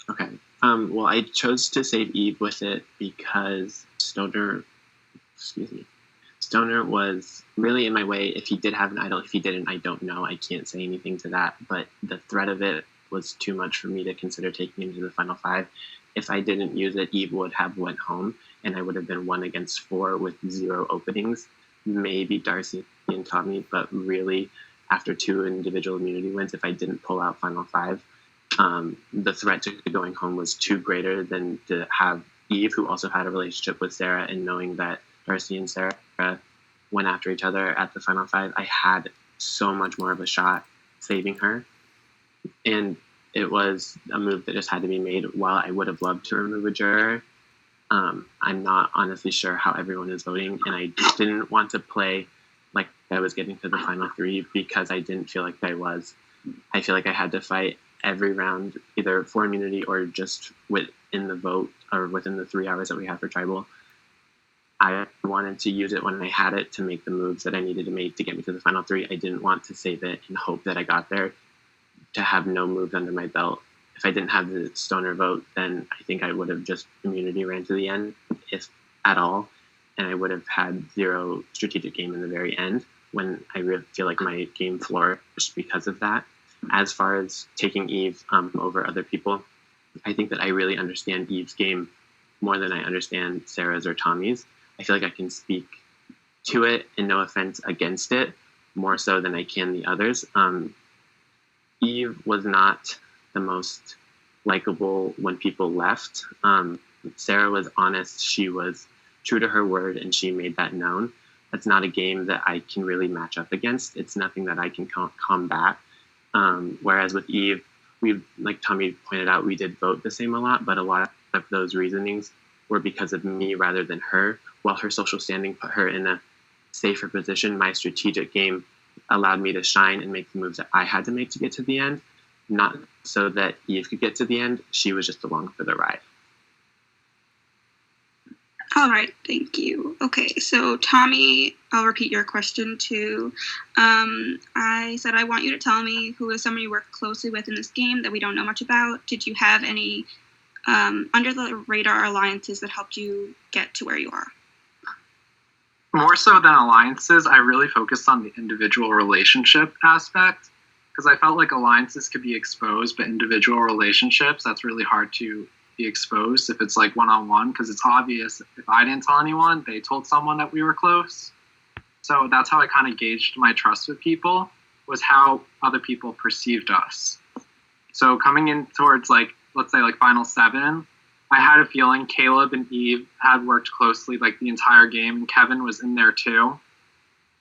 Okay. Well, I chose to save Eve with it because Stoner Stoner was really in my way. If he did have an idol, if he didn't, I don't know. I can't say anything to that. But the threat of it was too much for me to consider taking him to the final 5. If I didn't use it, Eve would have went home, and I would have been 1 against 4 with 0 openings. Maybe Darcy and Tommy, but really, after 2 individual immunity wins, if I didn't pull out final 5, the threat to going home was too greater than to have Eve, who also had a relationship with Sarah, and knowing that Darcy and Sarah went after each other at the final 5, I had so much more of a shot saving her. And it was a move that just had to be made. While I would have loved to remove a juror, I'm not honestly sure how everyone is voting, and I didn't want to play like I was getting to the final 3 because I didn't feel like I was. I feel like I had to fight every round, either for immunity or just within the vote or within the 3 hours that we have for tribal. I wanted to use it when I had it to make the moves that I needed to make to get me to the final 3. I didn't want to save it and hope that I got there to have no moves under my belt. If I didn't have the Stoner vote, then I think I would have just immunity ran to the end, if at all, and I would have had 0 strategic game in the very end when I really feel like my game flourished because of that. As far as taking Eve over other people, I think that I really understand Eve's game more than I understand Sarah's or Tommy's. I feel like I can speak to it, and no offense against it, more so than I can the others. Eve was not the most likable when people left. Sarah was honest. She was true to her word, and she made that known. That's not a game that I can really match up against. It's nothing that I can combat. Whereas with Eve, like Tommy pointed out, we did vote the same a lot, but a lot of those reasonings were because of me rather than her. While her social standing put her in a safer position, my strategic game allowed me to shine and make the moves that I had to make to get to the end, not so that Eve could get to the end. She was just along for the ride. All right, thank you. Okay, so Tommy, I'll repeat your question too. I said I want you to tell me who is someone you work closely with in this game that we don't know much about. Did you have any under the radar alliances that helped you get to where you are? More so than alliances, I really focused on the individual relationship aspect, because I felt like alliances could be exposed, but individual relationships, that's really hard to be exposed if it's like one-on-one, because it's obvious if I didn't tell anyone, they told someone that we were close. So that's how I kind of gauged my trust with people, was how other people perceived us. So coming in towards, like, let's say like final 7, I had a feeling Caleb and Eve had worked closely like the entire game, and Kevin was in there too.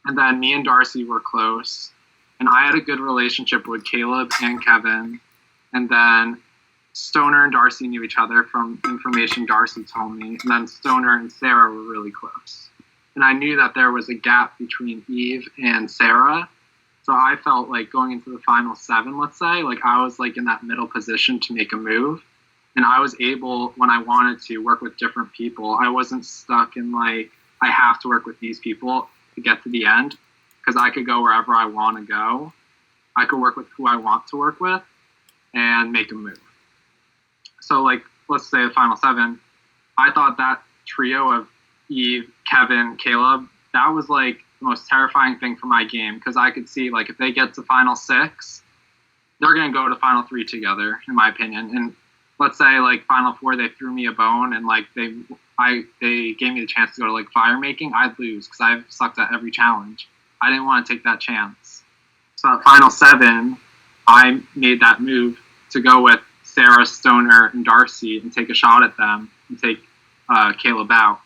And then me and Darcy were close, and I had a good relationship with Caleb and Kevin. And then Stoner and Darcy knew each other from information Darcy told me. And then Stoner and Sarah were really close. And I knew that there was a gap between Eve and Sarah. So I felt like going into the final 7, let's say, like I was like in that middle position to make a move. And I was able, when I wanted to, work with different people. I wasn't stuck in like, I have to work with these people to get to the end, because I could go wherever I want to go. I could work with who I want to work with and make a move. So like, let's say the final 7, I thought that trio of Eve, Kevin, Caleb, that was like the most terrifying thing for my game, because I could see like if they get to final 6, they're going to go to final 3 together, in my opinion. And let's say like final 4, they threw me a bone and like they gave me the chance to go to like fire making, I'd lose because I've sucked at every challenge. I didn't want to take that chance. So at final 7, I made that move to go with Sarah, Stoner, and Darcy and take a shot at them and take Caleb out.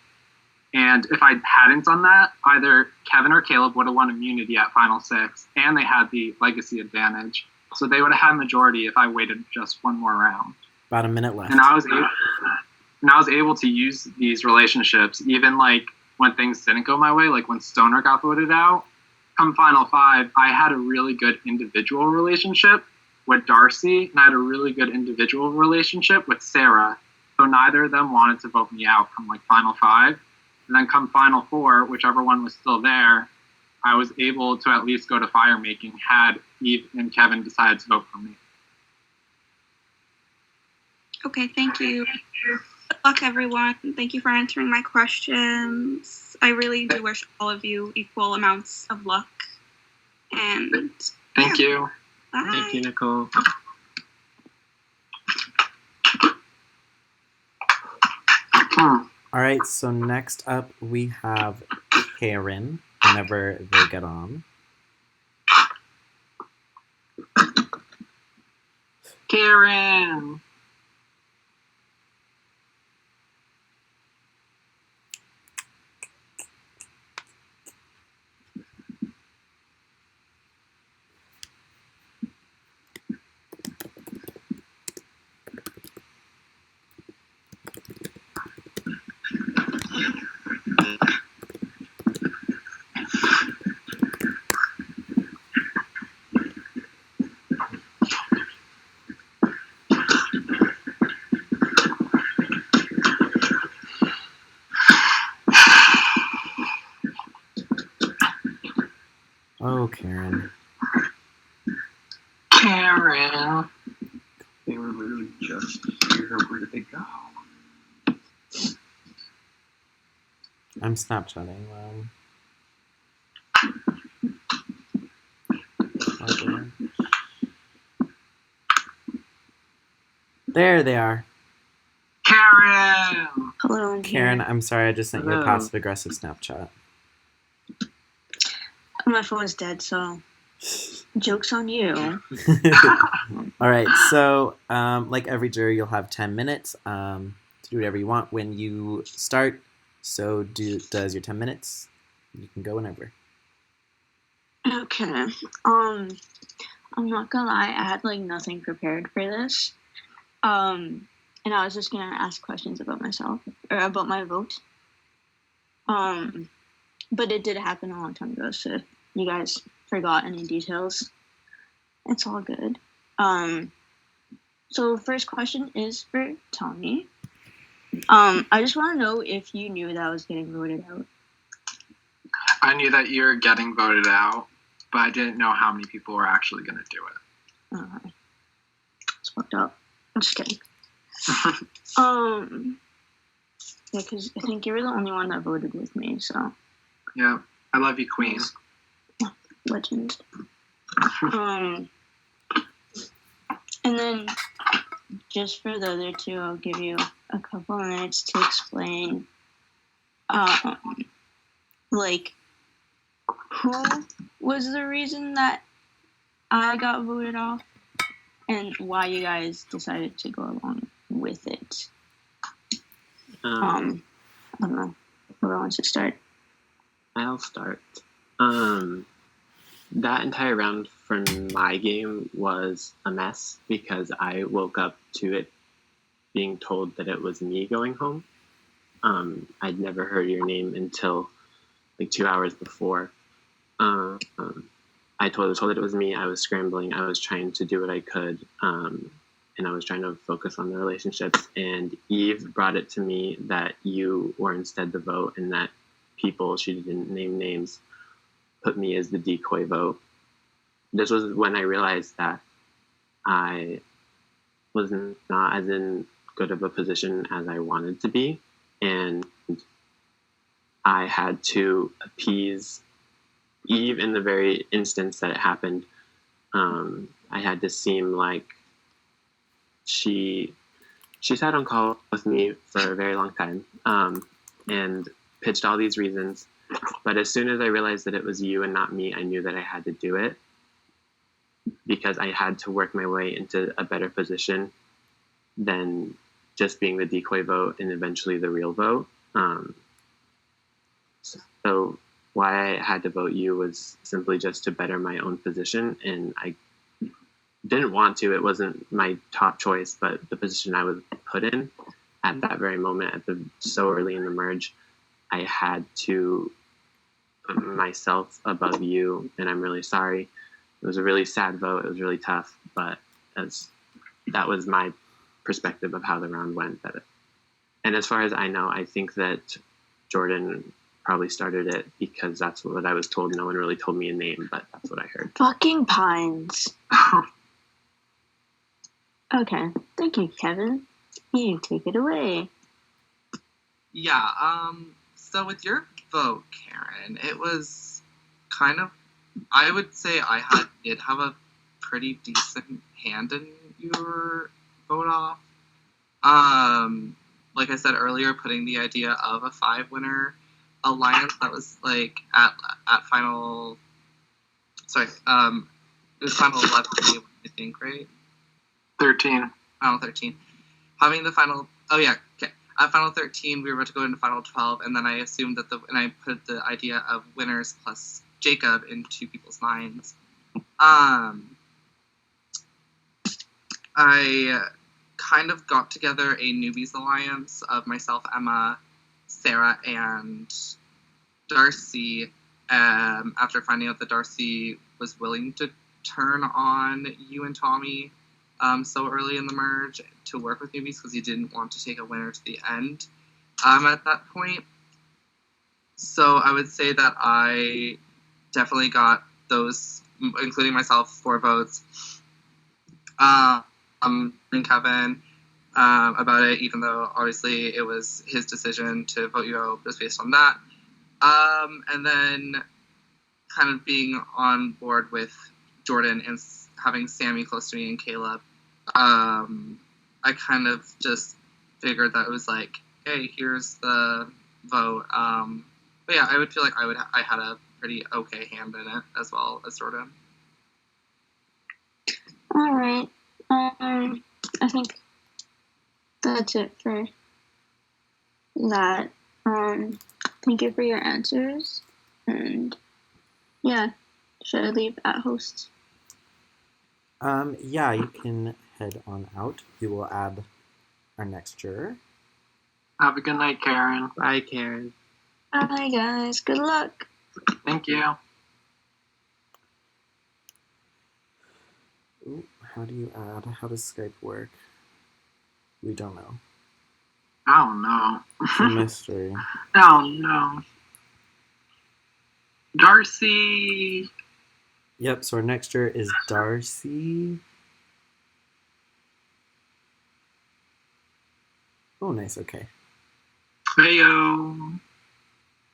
And if I hadn't done that, either Kevin or Caleb would have won immunity at final 6, and they had the legacy advantage. So they would have had majority if I waited just one more round. About a minute left. And I was able to use these relationships, even like when things didn't go my way, like when Stoner got voted out. Come final 5, I had a really good individual relationship with Darcy, and I had a really good individual relationship with Sarah. So neither of them wanted to vote me out come like final 5. And then come final 4, whichever one was still there, I was able to at least go to fire making had Eve and Kevin decided to vote for me. Okay, thank you. Good luck, everyone. Thank you for answering my questions. I really do wish all of you equal amounts of luck. And Thank you. bye. Thank you, Nicole. All right, so next up we have Karen, whenever they get on. Karen. Oh, Karen. Karen. They were literally just here. Where did they go? I'm Snapchatting. There they are. Karen. Hello, I'm Karen, here. I'm sorry, I just sent you a Hello. passive-aggressive Snapchat. My phone's dead, so joke's on you. All right, so like every jury, you'll have 10 minutes to do whatever you want when you start. So does your 10 minutes. You can go whenever. Okay. I'm not gonna lie, I had like nothing prepared for this. And I was just gonna ask questions about myself or about my vote. But it did happen a long time ago, so if you guys forgot any details, it's all good. So first question is for Tommy. I just want to know if you knew that I was getting voted out. I knew that you were getting voted out, but I didn't know how many people were actually going to do it. It's fucked up. I'm just kidding. Yeah, because I think you were the only one that voted with me, so Yeah, I love you, Queen. legend. And then just for the other two, I'll give you a couple minutes to explain, like, who was the reason that I got voted off and why you guys decided to go along with it. I don't know. Whoever wants to start. I'll start. That entire round from my game was a mess because I woke up to it being told that it was me going home. I'd never heard your name until like 2 hours before. I was told that it was me. I was scrambling. I was trying to do what I could. And I was trying to focus on the relationships. And Eve brought it to me that you were instead the vote and that people, she didn't name names, put me as the decoy vote. This was when I realized that I was not as in good of a position as I wanted to be. And I had to appease Eve in the very instance that it happened. I had to seem like she sat on call with me for a very long time and pitched all these reasons. But as soon as I realized that it was you and not me, I knew that I had to do it because I had to work my way into a better position than just being the decoy vote and eventually the real vote. So why I had to vote you was simply just to better my own position, and I didn't want to. It wasn't my top choice, but the position I was put in at that very moment, so early in the merge, I had to put myself above you, and I'm really sorry. It was a really sad vote. It was really tough, but that was my perspective of how the round went. And as far as I know, I think that Jordan probably started it because that's what I was told. No one really told me a name, but that's what I heard. Fucking Pines. Okay, thank you, Kevin. You take it away. Yeah, So with your vote, Karen, it was kind of, I would say did have a pretty decent hand in your vote off. Like I said earlier, putting the idea of a 5-winner alliance that was like at final, sorry, it was final 11, I think, right? 13. Final 13. Having the final, oh yeah, okay. At final 13, we were about to go into final 12, and then I assumed that and I put the idea of winners plus Jacob into people's minds. I kind of got together a newbies alliance of myself, Emma, Sarah, and Darcy, after finding out that Darcy was willing to turn on you and Tommy so early in the merge to work with newbies because he didn't want to take a winner to the end at that point. So I would say that I definitely got those, including myself, 4 votes. And Kevin about it, even though obviously it was his decision to vote you out just based on that. And then kind of being on board with Jordan and having Sammy close to me and Caleb, I kind of just figured that it was like, hey, here's the vote. But yeah, I would feel like I had a pretty okay hand in it as well as Jordan. All right. I think that's it for that. Thank you for your answers. And yeah, should I leave at host? Yeah, you can head on out. We will add our next juror. Have a good night, Karen. Bye, Karen. Bye, guys. Good luck. Thank you. Ooh, how do you add? How does Skype work? We don't know. Oh, no. It's a mystery. Oh, no. Darcy. Yep, so our next juror is Darcy. Oh, nice, okay. Heyo.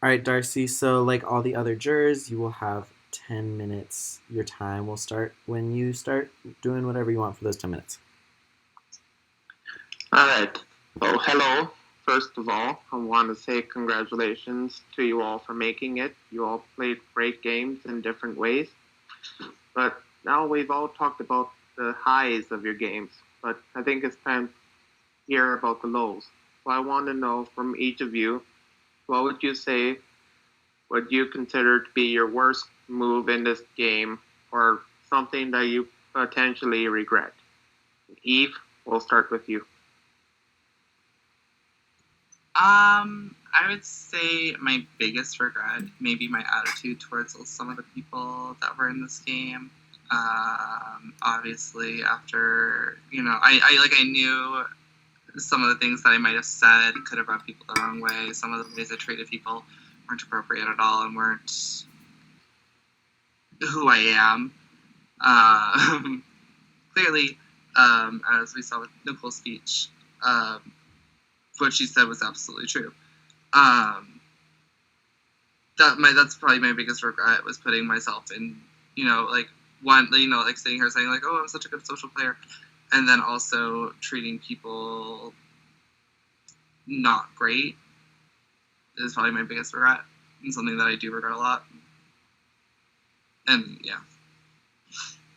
All right, Darcy, so like all the other jurors, you will have 10 minutes. Your time will start when you start doing whatever you want for those 10 minutes. All right. Well, hello. First of all, I want to say congratulations to you all for making it. You all played great games in different ways. But now we've all talked about the highs of your games. But I think it's time to hear about the lows. So I want to know from each of you, what would you say would you consider to be your worst move in this game or something that you potentially regret? Eve, we'll start with you. I would say my biggest regret, maybe my attitude towards some of the people that were in this game. Obviously, after I knew some of the things that I might have said could have rubbed people the wrong way. Some of the ways I treated people weren't appropriate at all and weren't who I am. Clearly, as we saw with Nicole's speech, what she said was absolutely true. That's probably my biggest regret was putting myself in, sitting here saying like, oh, I'm such a good social player, and then also treating people not great is probably my biggest regret and something that I do regret a lot. And yeah.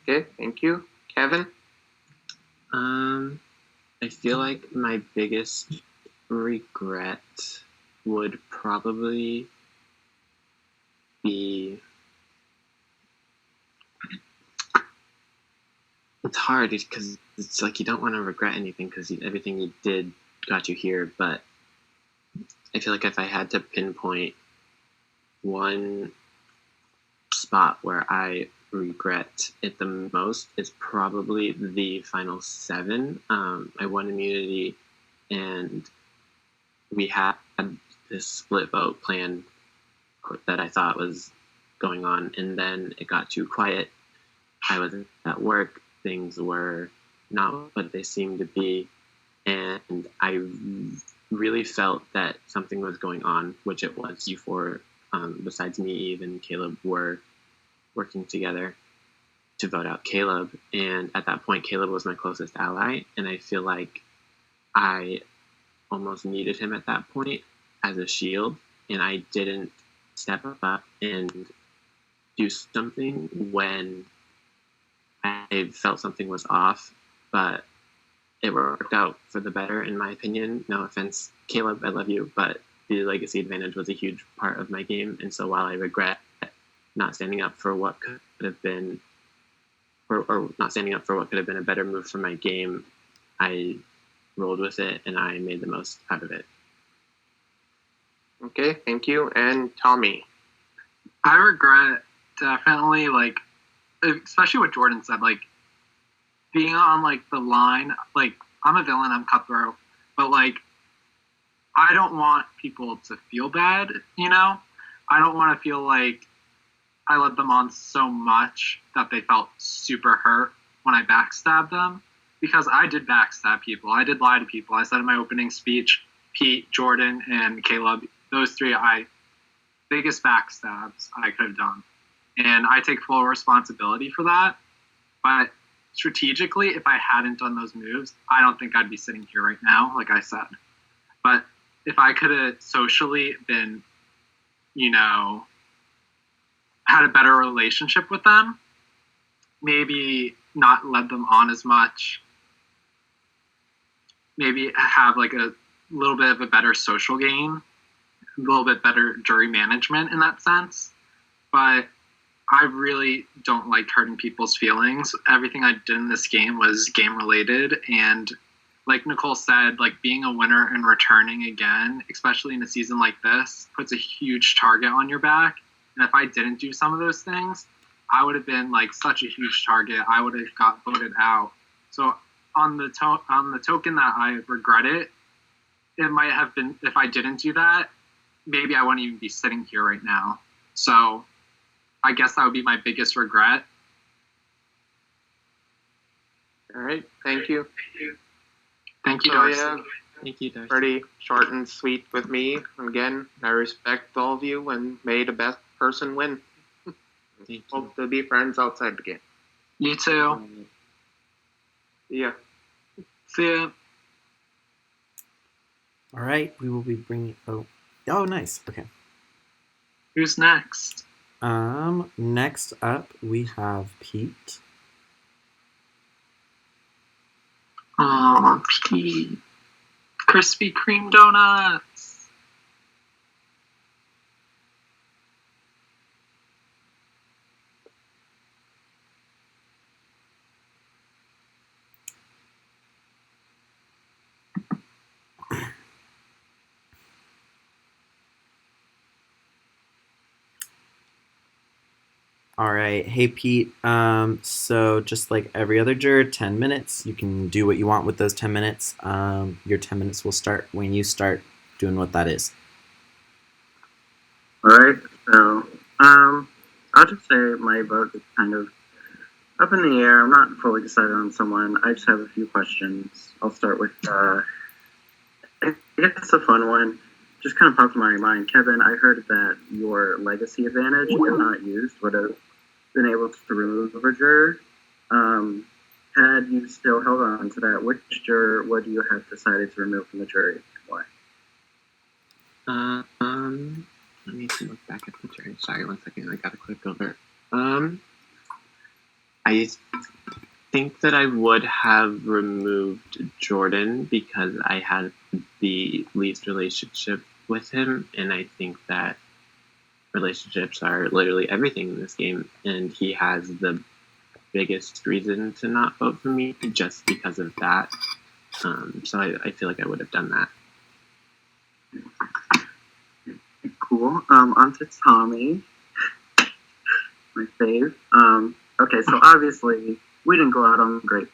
Okay, thank you. Kevin? I feel like my biggest regret would probably be... It's hard because it's like you don't want to regret anything because everything you did got you here, but I feel like if I had to pinpoint one spot where I regret it the most, it's probably the final 7. I won immunity and we had this split vote plan that I thought was going on, and then it got too quiet. I was at work, things were not what they seemed to be, and I really felt that something was going on, which it was. You four, besides me, Eve, and Caleb, were working together to vote out Caleb. And at that point, Caleb was my closest ally. And I feel like I almost needed him at that point as a shield. And I didn't step up and do something when I felt something was off. But it worked out for the better, in my opinion. No offense, Caleb, I love you, but the legacy advantage was a huge part of my game. And so while I regret not standing up for what could have been, or not standing up for what could have been a better move for my game, I rolled with it and I made the most out of it. Okay, thank you. And Tommy. I regret definitely, like, especially what Jordan said, like, being on, like, the line. Like, I'm a villain, I'm cutthroat, but, like, I don't want people to feel bad, you know? I don't want to feel like I led them on so much that they felt super hurt when I backstabbed them, because I did backstab people. I did lie to people. I said in my opening speech, Pete, Jordan, and Caleb, those three, biggest backstabs I could have done. And I take full responsibility for that. But strategically, if I hadn't done those moves, I don't think I'd be sitting here right now, like I said. But if I could have socially been, you know, had a better relationship with them, maybe not led them on as much, maybe have like a little bit of a better social game, a little bit better jury management in that sense. But I really don't like hurting people's feelings. Everything I did in this game was game related, and like Nicole said, like being a winner and returning again, especially in a season like this, puts a huge target on your back. And if I didn't do some of those things, I would have been like such a huge target. I would have got voted out. So on the token that I regret it, it might have been, if I didn't do that, maybe I wouldn't even be sitting here right now. So I guess that would be my biggest regret. All right, thank you. Thank you, So, Darcy. yeah, Thank you, Darcy. pretty short and sweet with me. Again, I respect all of you and may the best person win. Thank you. Hope to be friends outside the game. You too. Yeah. See ya. All right, we will be bringing. Oh, nice. Okay. Who's next? Next up we have Pete. Oh, Pete. Krispy Kreme donuts. All right. Hey, Pete. So just like every other juror, 10 minutes. You can do what you want with those 10 minutes. Your 10 minutes will start when you start doing what that is. Alright, so, I'll just say my vote is kind of up in the air. I'm not fully decided on someone. I just have a few questions. I'll start with, I guess a fun one. Just kind of popped in my mind. Kevin, I heard that your legacy advantage, if not used, would have been able to remove a juror. Had you still held on to that, which juror would you have decided to remove from the jury? Why? Let me look back at the jury. Sorry, 1 second. I gotta click over. I think that I would have removed Jordan because I had the least relationship with him, and I think that relationships are literally everything in this game, and he has the biggest reason to not vote for me just because of that. So I feel like I would have done that. Cool. On to Tommy. My fave. Okay, so obviously we didn't go out on great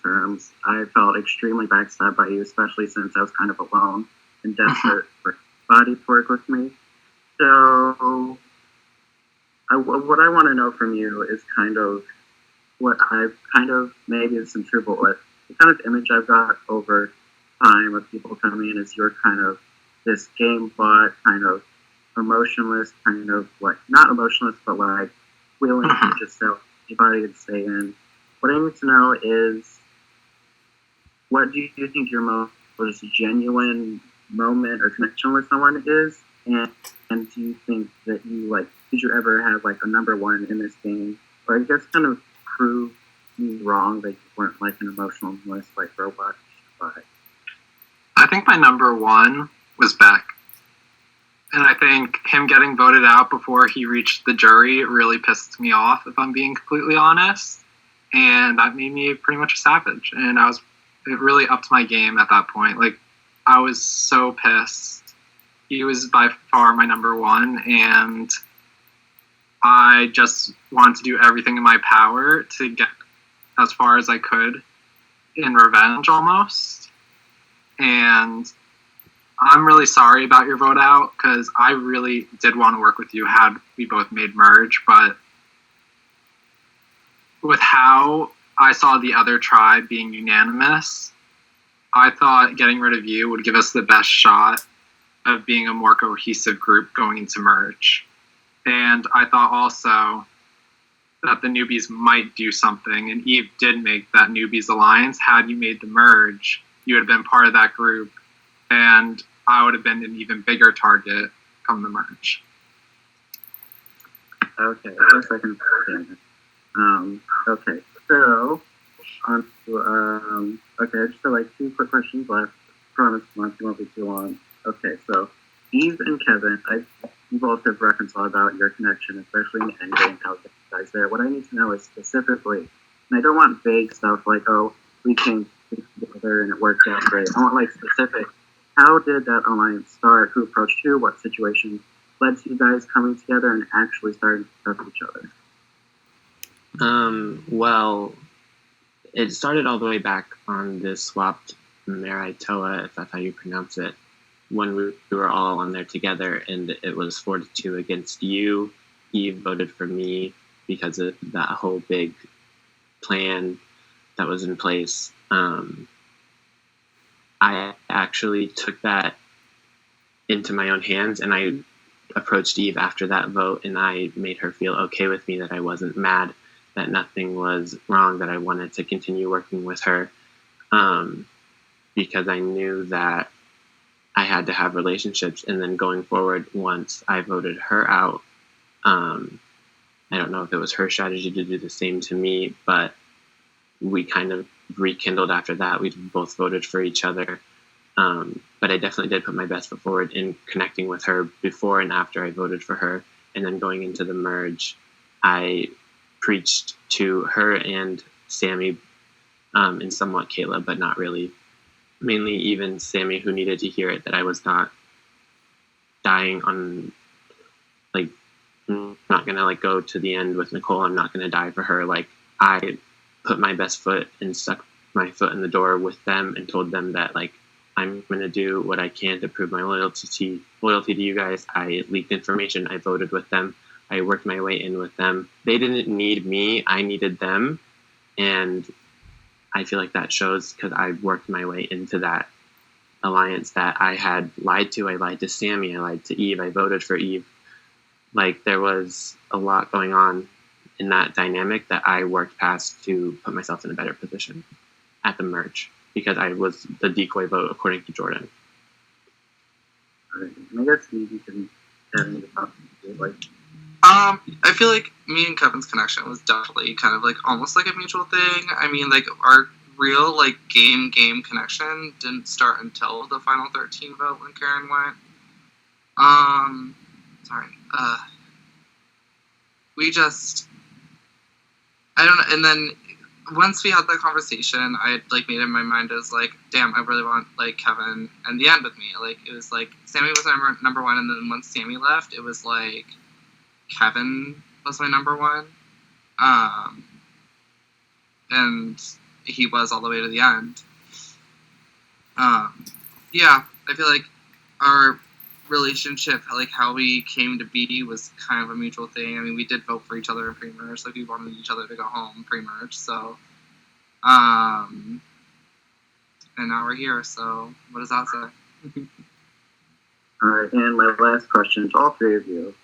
terms. I felt extremely backstabbed by you, especially since I was kind of alone and desperate for somebody to work with me. So what I want to know from you is kind of what I've kind of maybe some trouble with, the kind of image I've got over time of people coming in as you're kind of this game bot, kind of emotionless, kind of like not emotionless, but like willing to just tell anybody to stay in. What I need to know is, what do you think your most genuine moment or connection with someone is, and do you think that you like, did you ever have like a number one in this game, or I guess kind of prove me wrong that you weren't like an emotionalist like robot? But I think my number one was Beck. And I think him getting voted out before he reached the jury really pissed me off, if I'm being completely honest. And that made me pretty much a savage. And it really upped my game at that point. Like, I was so pissed. He was by far my number one, and I just wanted to do everything in my power to get as far as I could in revenge almost. And I'm really sorry about your vote out, because I really did want to work with you had we both made merge, but with how I saw the other tribe being unanimous, I thought getting rid of you would give us the best shot of being a more cohesive group going into merge. And I thought also that the newbies might do something, and Eve did make that newbies alliance. Had you made the merge, you would have been part of that group, and I would have been an even bigger target come the merge. okay, I guess I can understand it. Okay, so on to okay, just like 2 quick questions left. Promise, Monty won't be too long. Okay, so Eve and Kevin, you both have reconciled about your connection, especially in the end game, how you guys there. What I need to know is specifically, and I don't want vague stuff like, oh, we came together and it worked out great. I want like specific. How did that alliance start? Who approached who? What situations led to you guys coming together and actually starting to trust each other? Well, it started all the way back on this swapped Maritoa, if that's how you pronounce it, when we were all on there together, and it was 4-2 against you. Eve voted for me because of that whole big plan that was in place. I actually took that into my own hands, and I approached Eve after that vote, and I made her feel okay with me, that I wasn't mad, that nothing was wrong, that I wanted to continue working with her, because I knew that I had to have relationships. And then going forward, once I voted her out, I don't know if it was her strategy to do the same to me, but we kind of rekindled after that. We both voted for each other. But I definitely did put my best foot forward in connecting with her before and after I voted for her. And then going into the merge, I preached to her and Sammy, and somewhat Kayla, but not really. Mainly even Sammy, who needed to hear it, that I was not dying on, like, not gonna like go to the end with Nicole. I'm not gonna die for her. Like, I put my best foot and stuck my foot in the door with them and told them that, like, I'm gonna do what I can to prove my loyalty to you guys. I leaked information. I voted with them. I worked my way in with them. They didn't need me. I needed them. And I feel like that shows, because I worked my way into that alliance that I had lied to. I lied to Sammy. I lied to Eve. I voted for Eve. Like, there was a lot going on in that dynamic that I worked past to put myself in a better position at the merge, because I was the decoy vote according to Jordan. Right. I guess you can add into that, like. I feel like me and Kevin's connection was definitely kind of like almost like a mutual thing. I mean, like, our real like game connection didn't start until the final 13 vote when Karen went. Sorry. We just, I don't know. And then once we had that conversation, I had like made in my mind as like, damn, I really want like Kevin and the end with me. Like, it was like Sammy was number one, and then once Sammy left, it was like Kevin was my number one. And he was all the way to the end. Yeah, I feel like our relationship, like how we came to be, was kind of a mutual thing. I mean, we did vote for each other in pre-merge, like we wanted each other to go home pre-merge. So, I and now we're here. So what does that say? All right, and my last question to all three of you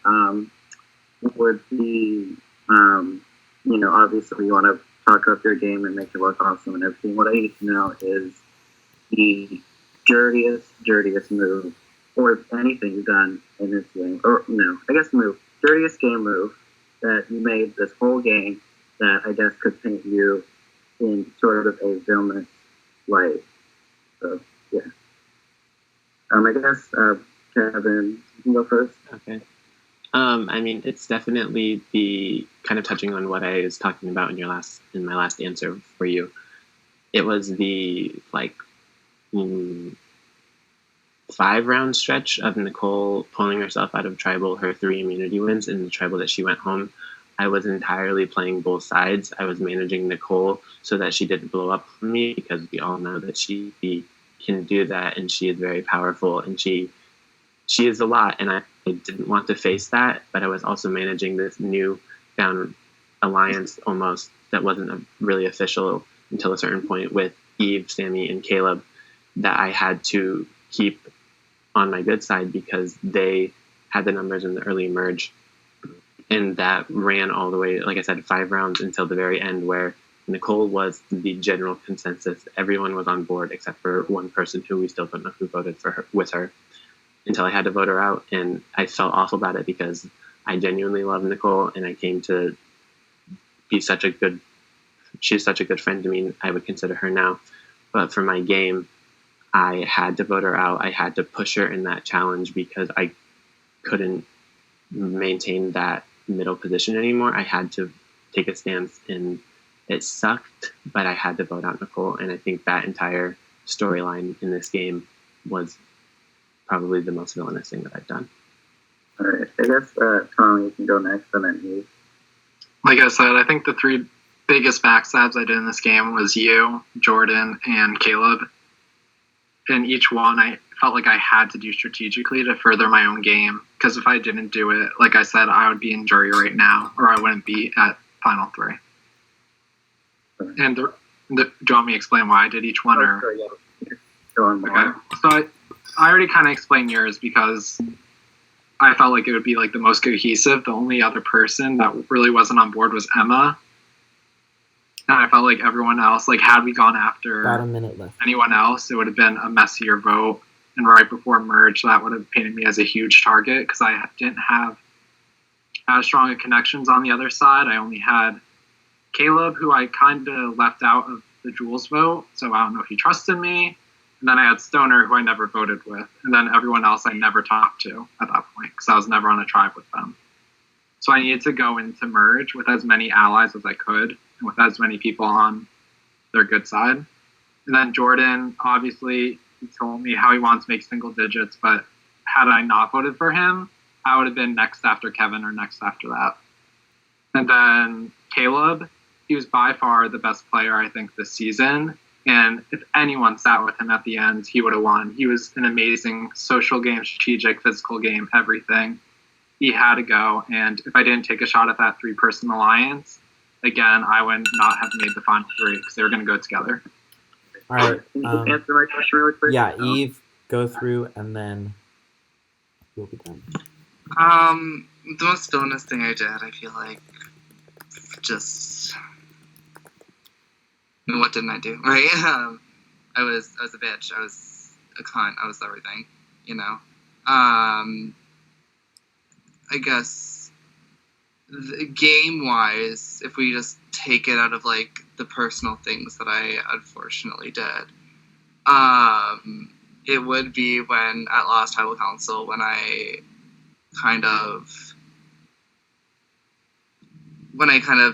would be, obviously you want to talk up your game and make it look awesome and everything. What I need to know is the dirtiest move, or if anything you've done in this game, or no, I guess dirtiest game move that you made this whole game that I guess could paint you in sort of a villainous light. So, yeah. I guess, Kevin, you can go first. Okay. It's definitely the kind of touching on what I was talking about in my last answer for you. It was the 5-round stretch of Nicole pulling herself out of tribal, her 3 immunity wins in the tribal that she went home. I was entirely playing both sides. I was managing Nicole so that she didn't blow up on me, because we all know that she can do that, and she is very powerful, and she is a lot, and I didn't want to face that, but I was also managing this new found alliance almost that wasn't really official until a certain point with Eve, Sammy, and Caleb, that I had to keep on my good side because they had the numbers in the early merge, and that ran all the way, like I said, 5 rounds until the very end, where Nicole was the general consensus. Everyone was on board except for one person who we still don't know who voted for her with her, until I had to vote her out. And I felt awful about it because I genuinely love Nicole, and I came to be she's such a good friend to me. I would consider her now. But for my game, I had to vote her out. I had to push her in that challenge because I couldn't maintain that middle position anymore. I had to take a stance, and it sucked, but I had to vote out Nicole. And I think that entire storyline in this game was probably the most villainous thing that I've done. All right, I guess Tommy, you can go next, and then you. Like I said, I think the 3 biggest backstabs I did in this game was you, Jordan, and Caleb. And each one I felt like I had to do strategically to further my own game. Because if I didn't do it, like I said, I would be in jury right now, or I wouldn't be at Final 3. And do you want me to explain why I did each one? Or? Sure, yeah. Go on more. Okay. So I already kind of explained yours because I felt like it would be like the most cohesive. The only other person that really wasn't on board was Emma. And I felt like everyone else, like had we gone after About a minute left. anyone else, it would have been a messier vote. And right before merge, that would have painted me as a huge target because I didn't have as strong of connections on the other side. I only had Caleb, who I kind of left out of the Jules vote, so I don't know if he trusted me. And then I had Stoner, who I never voted with. And then everyone else I never talked to at that point because I was never on a tribe with them. So I needed to go into merge with as many allies as I could and with as many people on their good side. And then Jordan, obviously, he told me how he wants to make single digits, but had I not voted for him, I would have been next after Kevin or next after that. And then Caleb, he was by far the best player, I think, this season. And if anyone sat with him at the end, he would have won. He was an amazing social game, strategic, physical game, everything. He had to go. And if I didn't take a shot at that 3-person alliance, again, I would not have made the final 3 because they were going to go together. All right. Can you answer my question really quick? Yeah, Eve, go through, and then we'll be done. The most villainous thing I did, I feel like, just... what didn't I do? Right? I was a bitch. I was a cunt. I was everything, you know? I guess game-wise, if we just take it out of, like, the personal things that I unfortunately did, it would be when, at last Tribal Council, when I kind of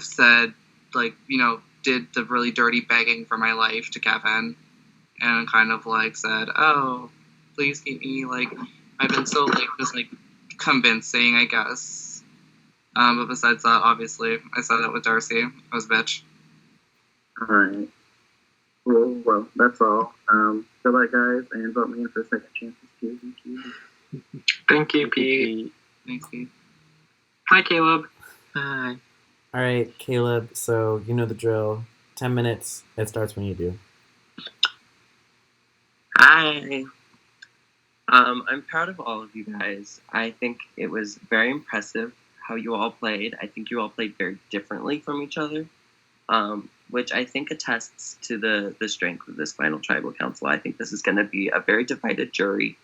said, like, you know, did the really dirty begging for my life to Kevin, and kind of, like, said, oh, please keep me, like, I've been so, like, just, like, convincing, I guess. But besides that, obviously, I said that with Darcy. I was a bitch. Alright. Well, that's all. Goodbye, guys, and vote me in for second chances, too. Thank you. Thank you, Pete. Thanks, Pete. Hi, Caleb. Hi. All right, Caleb, so you know the drill. 10 minutes. It starts when you do. Hi. I'm proud of all of you guys. I think it was very impressive how you all played. I think you all played very differently from each other, which I think attests to the strength of this final tribal council. I think this is going to be a very divided jury.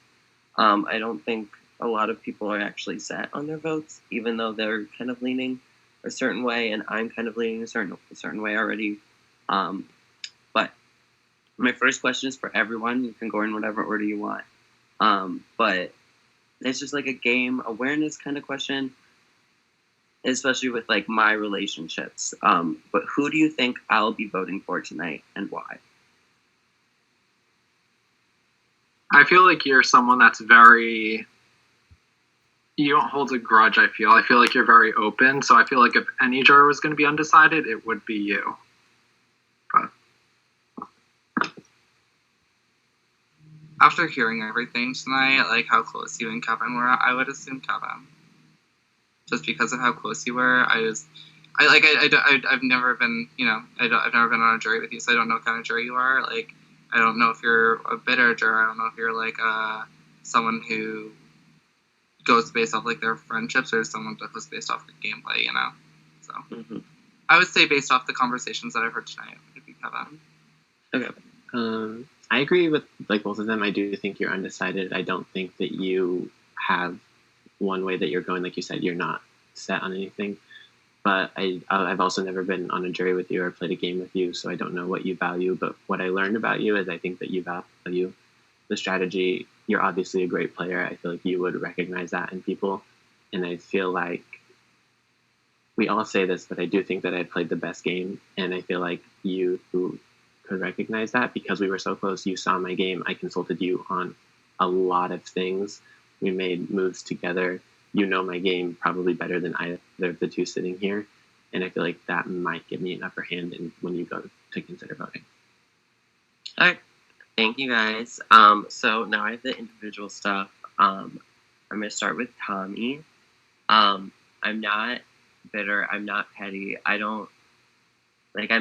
I don't think a lot of people are actually set on their votes, even though they're kind of leaning a certain way, and I'm kind of leaning a certain way already. But my first question is for everyone. You can go in whatever order you want. But it's just like a game awareness kind of question, especially with like my relationships. But who do you think I'll be voting for tonight and why? I feel like you're someone that's very. You don't hold a grudge, I feel. I feel like you're very open. So I feel like if any juror was going to be undecided, it would be you. But After hearing everything tonight, like how close you and Kevin were, I would assume Kevin. Just because of how close you were, I've never been, I've never been on a jury with you, so I don't know what kind of jury you are. Like, I don't know if you're a bitter juror. I don't know if you're like someone who goes based off like their friendships, or someone that goes based off the gameplay, So I would say based off the conversations that I've heard tonight, it would be Kevin. Okay. I agree with like both of them. I do think you're undecided. I don't think that you have one way that you're going. Like you said, you're not set on anything. But I've also never been on a jury with you or played a game with you, so I don't know what you value. But what I learned about you is I think that you value the strategy. You're obviously a great player. I feel like you would recognize that in people. And I feel like we all say this, but I do think that I played the best game. And I feel like you could recognize that because we were so close. You saw my game. I consulted you on a lot of things. We made moves together. You know my game probably better than either of the two sitting here. And I feel like that might give me an upper hand when you go to consider voting. All right. Thank you, guys. So now I have the individual stuff. I'm going to start with Tommy. I'm not bitter. I'm not petty. I'm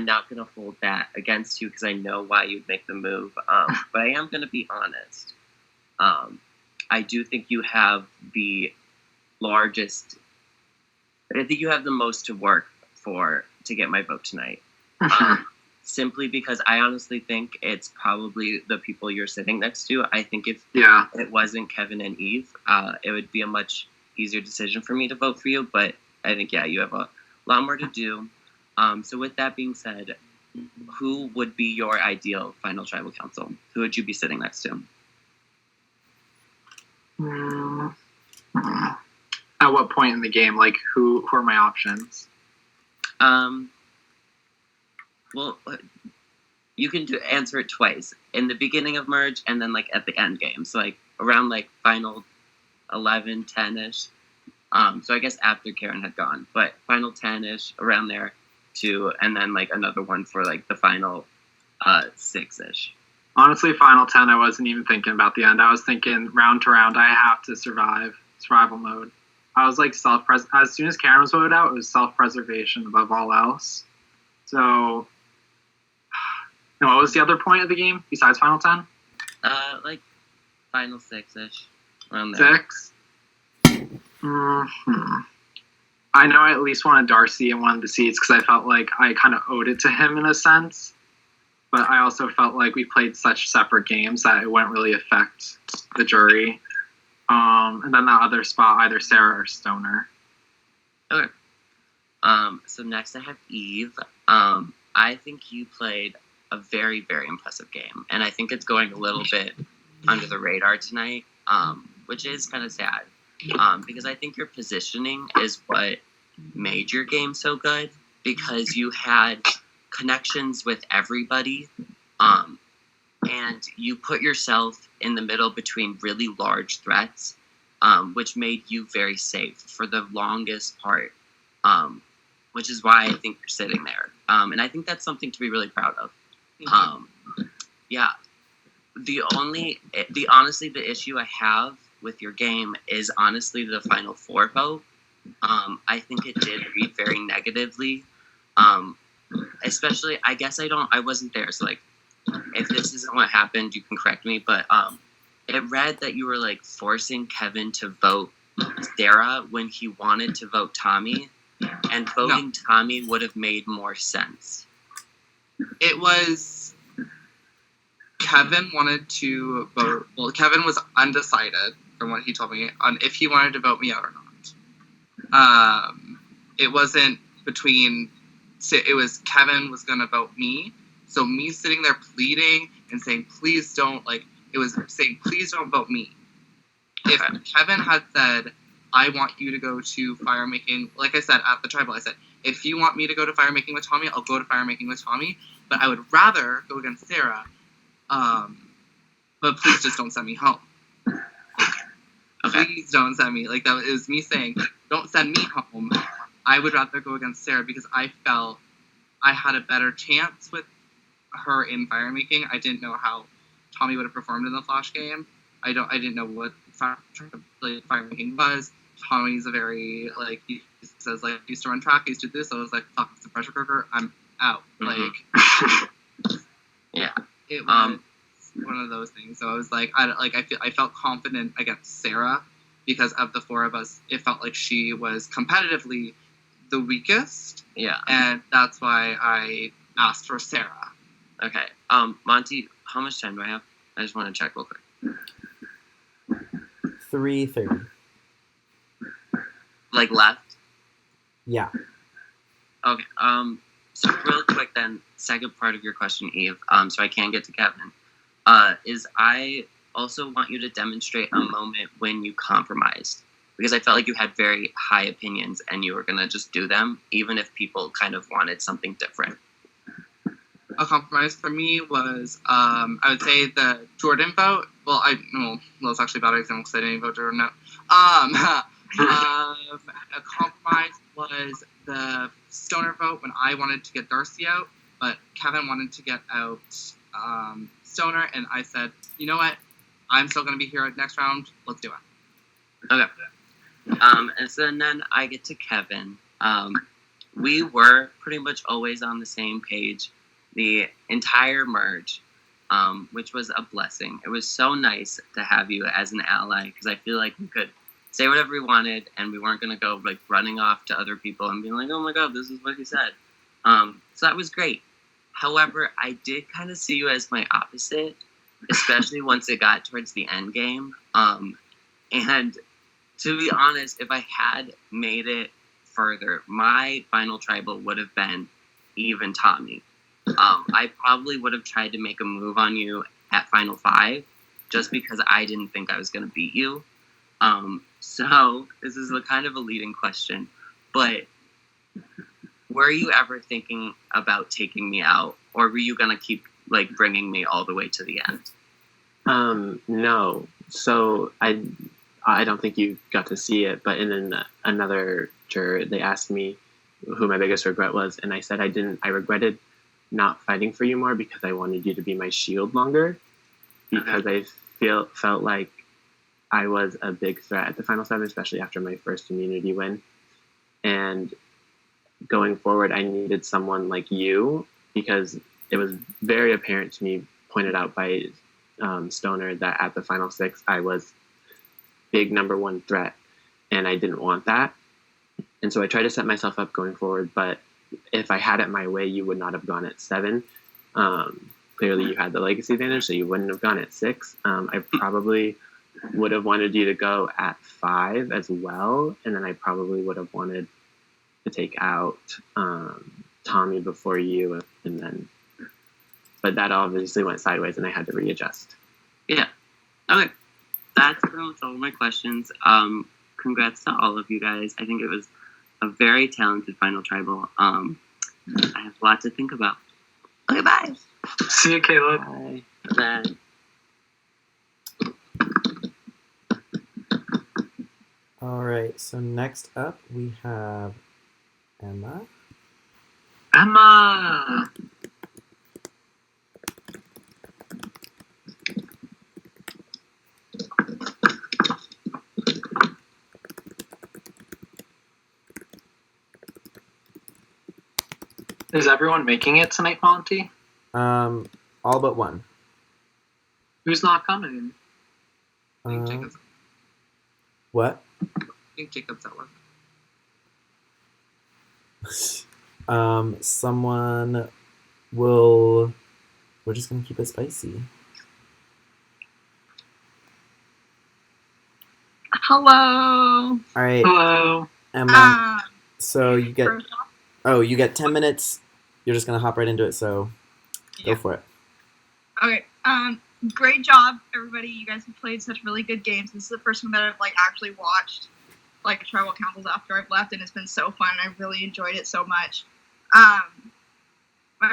not going to hold that against you because I know why you'd make the move. But I am going to be honest. I do think you have the largest. I think you have the most to work for to get my vote tonight. Simply because I honestly think it's probably the people you're sitting next to. I think if it wasn't Kevin and Eve, it would be a much easier decision for me to vote for you. But I think, you have a lot more to do. So with that being said, who would be your ideal final tribal council? Who would you be sitting next to? At what point in the game? Like, who are my options? Well, you can answer it twice. In the beginning of Merge and then, like, at the end game. So, like, around, like, final 11, 10-ish. So I guess after Karen had gone. But final 10-ish, around there, too. And then, like, another one for, like, the final 6-ish. Honestly, final 10, I wasn't even thinking about the end. I was thinking round to round, I have to survival mode. I was, like, as soon as Karen was voted out, it was self-preservation above all else. So... And what was the other point of the game besides Final 10? Like Final 6-ish. Around there. 6? Mm-hmm. I know I at least wanted Darcy in one of the seats because I felt like I kind of owed it to him in a sense. But I also felt like we played such separate games that it wouldn't really affect the jury. And then that other spot, either Sarah or Stoner. Okay. So next I have Eve. I think you played a very, very impressive game. And I think it's going a little bit under the radar tonight, which is kind of sad. Because I think your positioning is what made your game so good. Because you had connections with everybody. And you put yourself in the middle between really large threats, which made you very safe for the longest part. Which is why I think you're sitting there. And I think that's something to be really proud of. The issue I have with your game is honestly the final 4 vote. I think it did read very negatively. Especially, I guess I wasn't there, so like, if this isn't what happened, you can correct me, but it read that you were like forcing Kevin to vote Sarah when he wanted to vote Tommy, and voting Tommy would have made more sense. It was Kevin wanted to vote. Well, Kevin was undecided from what he told me on if he wanted to vote me out or not. It wasn't between. It was Kevin was going to vote me. So me sitting there pleading and saying, please don't, like, it was saying, please don't vote me. If Kevin had said, I want you to go to fire making, like I said at the tribal, I said, if you want me to go to fire making with Tommy, I'll go to fire making with Tommy, but I would rather go against Sarah, but please just don't send me home. Please don't send me. Like, that was me saying, don't send me home. I would rather go against Sarah because I felt I had a better chance with her in fire making. I didn't know how Tommy would have performed in the Flash game. I didn't know what fire making was. Tommy's a very, like, he says, like, he used to run track, he used to do this. So I was like, fuck, it's a pressure cooker. I'm out. Mm-hmm. Like, yeah. It was one of those things. So I was like, I felt confident against Sarah because of the four of us. It felt like she was competitively the weakest. Yeah. And that's why I asked for Sarah. Okay. Monty, how much time do I have? I just want to check real quick. 3:30. Like left? Yeah. Okay. So real quick then, second part of your question, Eve, so I can get to Kevin, is I also want you to demonstrate a moment when you compromised. Because I felt like you had very high opinions and you were going to just do them, even if people kind of wanted something different. A compromise for me was, I would say the Jordan vote. Well, it's actually about example because I didn't vote Jordan out. A compromise was the Stoner vote when I wanted to get Darcy out, but Kevin wanted to get out Stoner, and I said, you know what? I'm still going to be here at next round. Let's do it. Okay. And so then I get to Kevin. We were pretty much always on the same page the entire merge, which was a blessing. It was so nice to have you as an ally because I feel like we could say whatever we wanted and we weren't going to go like running off to other people and being like, oh my god, this is what he said. So that was great. However, I did kind of see you as my opposite, especially once it got towards the end game. And to be honest, if I had made it further, my final tribal would have been even Tommy. I probably would have tried to make a move on you at Final 5 just because I didn't think I was going to beat you. So this is a kind of a leading question, but were you ever thinking about taking me out, or were you going to keep like bringing me all the way to the end? No. So I don't think you got to see it, but in another juror, they asked me who my biggest regret was, and I said I regretted not fighting for you more because I wanted you to be my shield longer, because I felt like I was a big threat at the Final 7, especially after my first immunity win. And going forward, I needed someone like you because it was very apparent to me, pointed out by Stoner, that at the Final 6, I was big number one threat, and I didn't want that. And so I tried to set myself up going forward, but if I had it my way, you would not have gone at 7. Clearly, you had the legacy advantage, so you wouldn't have gone at 6. I probably would have wanted you to go at 5 as well, and then I probably would have wanted to take out Tommy before you, and then, but that obviously went sideways, and I had to readjust. Yeah. Okay. That's pretty much all my questions. Congrats to all of you guys. I think it was a very talented final tribal. I have a lot to think about. Okay, bye. See you, Caleb. Bye. Bye. All right, so next up we have Emma. Emma! Is everyone making it tonight, Monty? All but one. Who's not coming? I think Jacob's, What? I think Jacob's that one. Someone will. We're just gonna keep it spicy. Hello. All right, Hello. Emma. So you get. First off, Oh, you get 10 minutes. You're just gonna hop right into it. So go Yeah. for it. okay. Great job, everybody. You guys have played such really good games. This is the first one that I've actually watched tribal councils after I've left, and it's been so fun. I really enjoyed it so much. My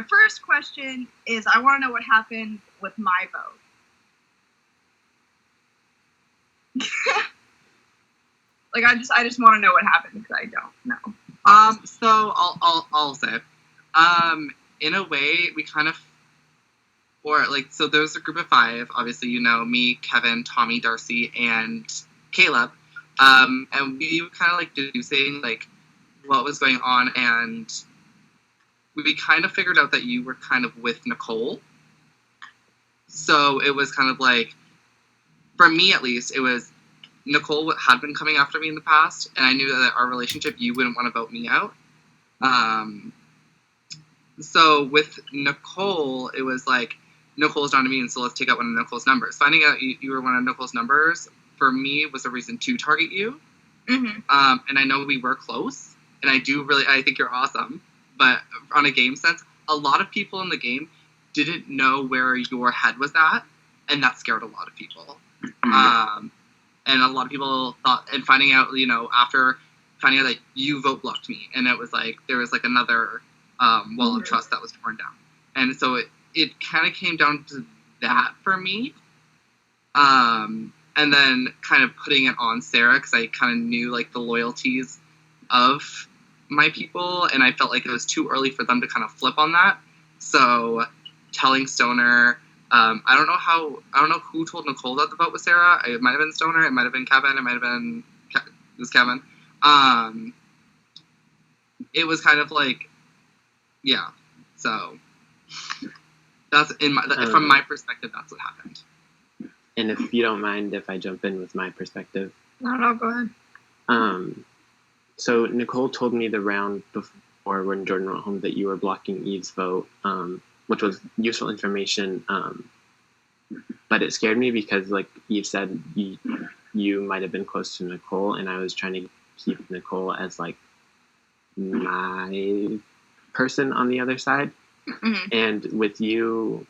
first question is, I want to know what happened with my vote. I just want to know what happened because I don't know. So I'll say, in a way, we kind of, so there's a group of 5. Obviously, me, Kevin, Tommy, Darcy, and Caleb, and we were kind of deducing what was going on, and we kind of figured out that you were kind of with Nicole. So it was kind of for me at least, it was Nicole had been coming after me in the past, and I knew that our relationship, you wouldn't want to vote me out. So with Nicole, it was Nicole's down to me, and so let's take out one of Nicole's numbers. Finding out you were one of Nicole's numbers, for me, was a reason to target you. Mm-hmm. And I know we were close, and I think you're awesome. But on a game sense, a lot of people in the game didn't know where your head was at, and that scared a lot of people. And a lot of people thought, and finding out, after finding out that you vote blocked me, and it was there was another wall of trust that was torn down. And so it kind of came down to that for me. And then kind of putting it on Sarah, because I kind of knew the loyalties of my people, and I felt like it was too early for them to kind of flip on that. So telling Stoner, I don't know who told Nicole that the vote was Sarah. It might have been Stoner, it might have been Kevin, it was Kevin. It was kind of yeah. So that's from my perspective, that's what happened. And if you don't mind if I jump in with my perspective. No, go ahead. So Nicole told me the round before when Jordan went home that you were blocking Eve's vote, which was useful information. But it scared me because, Eve said, you might have been close to Nicole, and I was trying to keep Nicole as my person on the other side. Mm-hmm. And with you,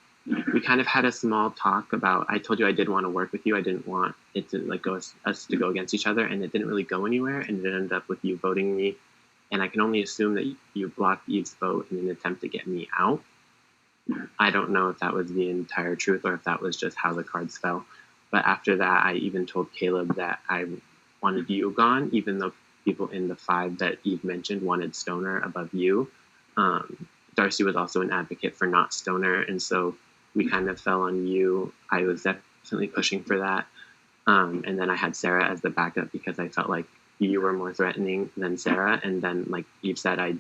we kind of had a small talk about, I told you I did want to work with you. I didn't want it to us to go against each other, and it didn't really go anywhere, and it ended up with you voting me. And I can only assume that you blocked Eve's vote in an attempt to get me out. I don't know if that was the entire truth or if that was just how the cards fell. But after that, I even told Caleb that I wanted you gone, even though people in the 5 that Eve mentioned wanted Stoner above you. Darcy was also an advocate for not Stoner, and so we kind of fell on you. I was definitely pushing for that. And then I had Sarah as the backup because I felt like you were more threatening than Sarah. And then, like Eve said, I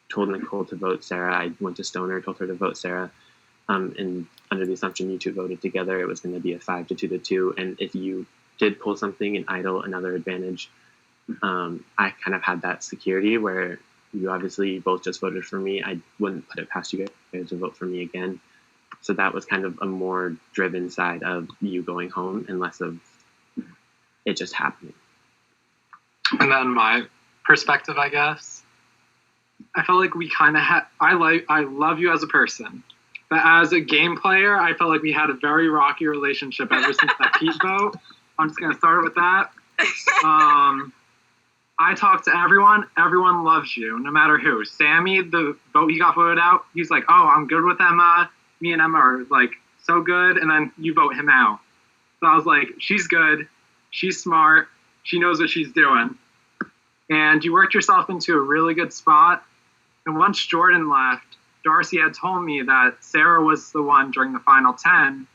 told Nicole to vote Sarah. I went to Stoner, told her to vote Sarah. And under the assumption you two voted together, it was going to be a 5-2 to 2. And if you did pull something and idle another advantage, I kind of had that security where you obviously both just voted for me. I wouldn't put it past you guys to vote for me again. So that was kind of a more driven side of you going home and less of it just happening. And then my perspective, I guess, I felt like we kind of had, I love you as a person, but as a game player, I felt like we had a very rocky relationship ever since that Pete vote. I'm just going to start with that. I talked to everyone loves you, no matter who. Sammy, the vote he got voted out, he's like, oh, I'm good with Emma. Me and Emma are like so good, and then you vote him out. So I was like, she's good, she's smart, she knows what she's doing. And you worked yourself into a really good spot. And once Jordan left, Darcy had told me that Sarah was the one during the final 10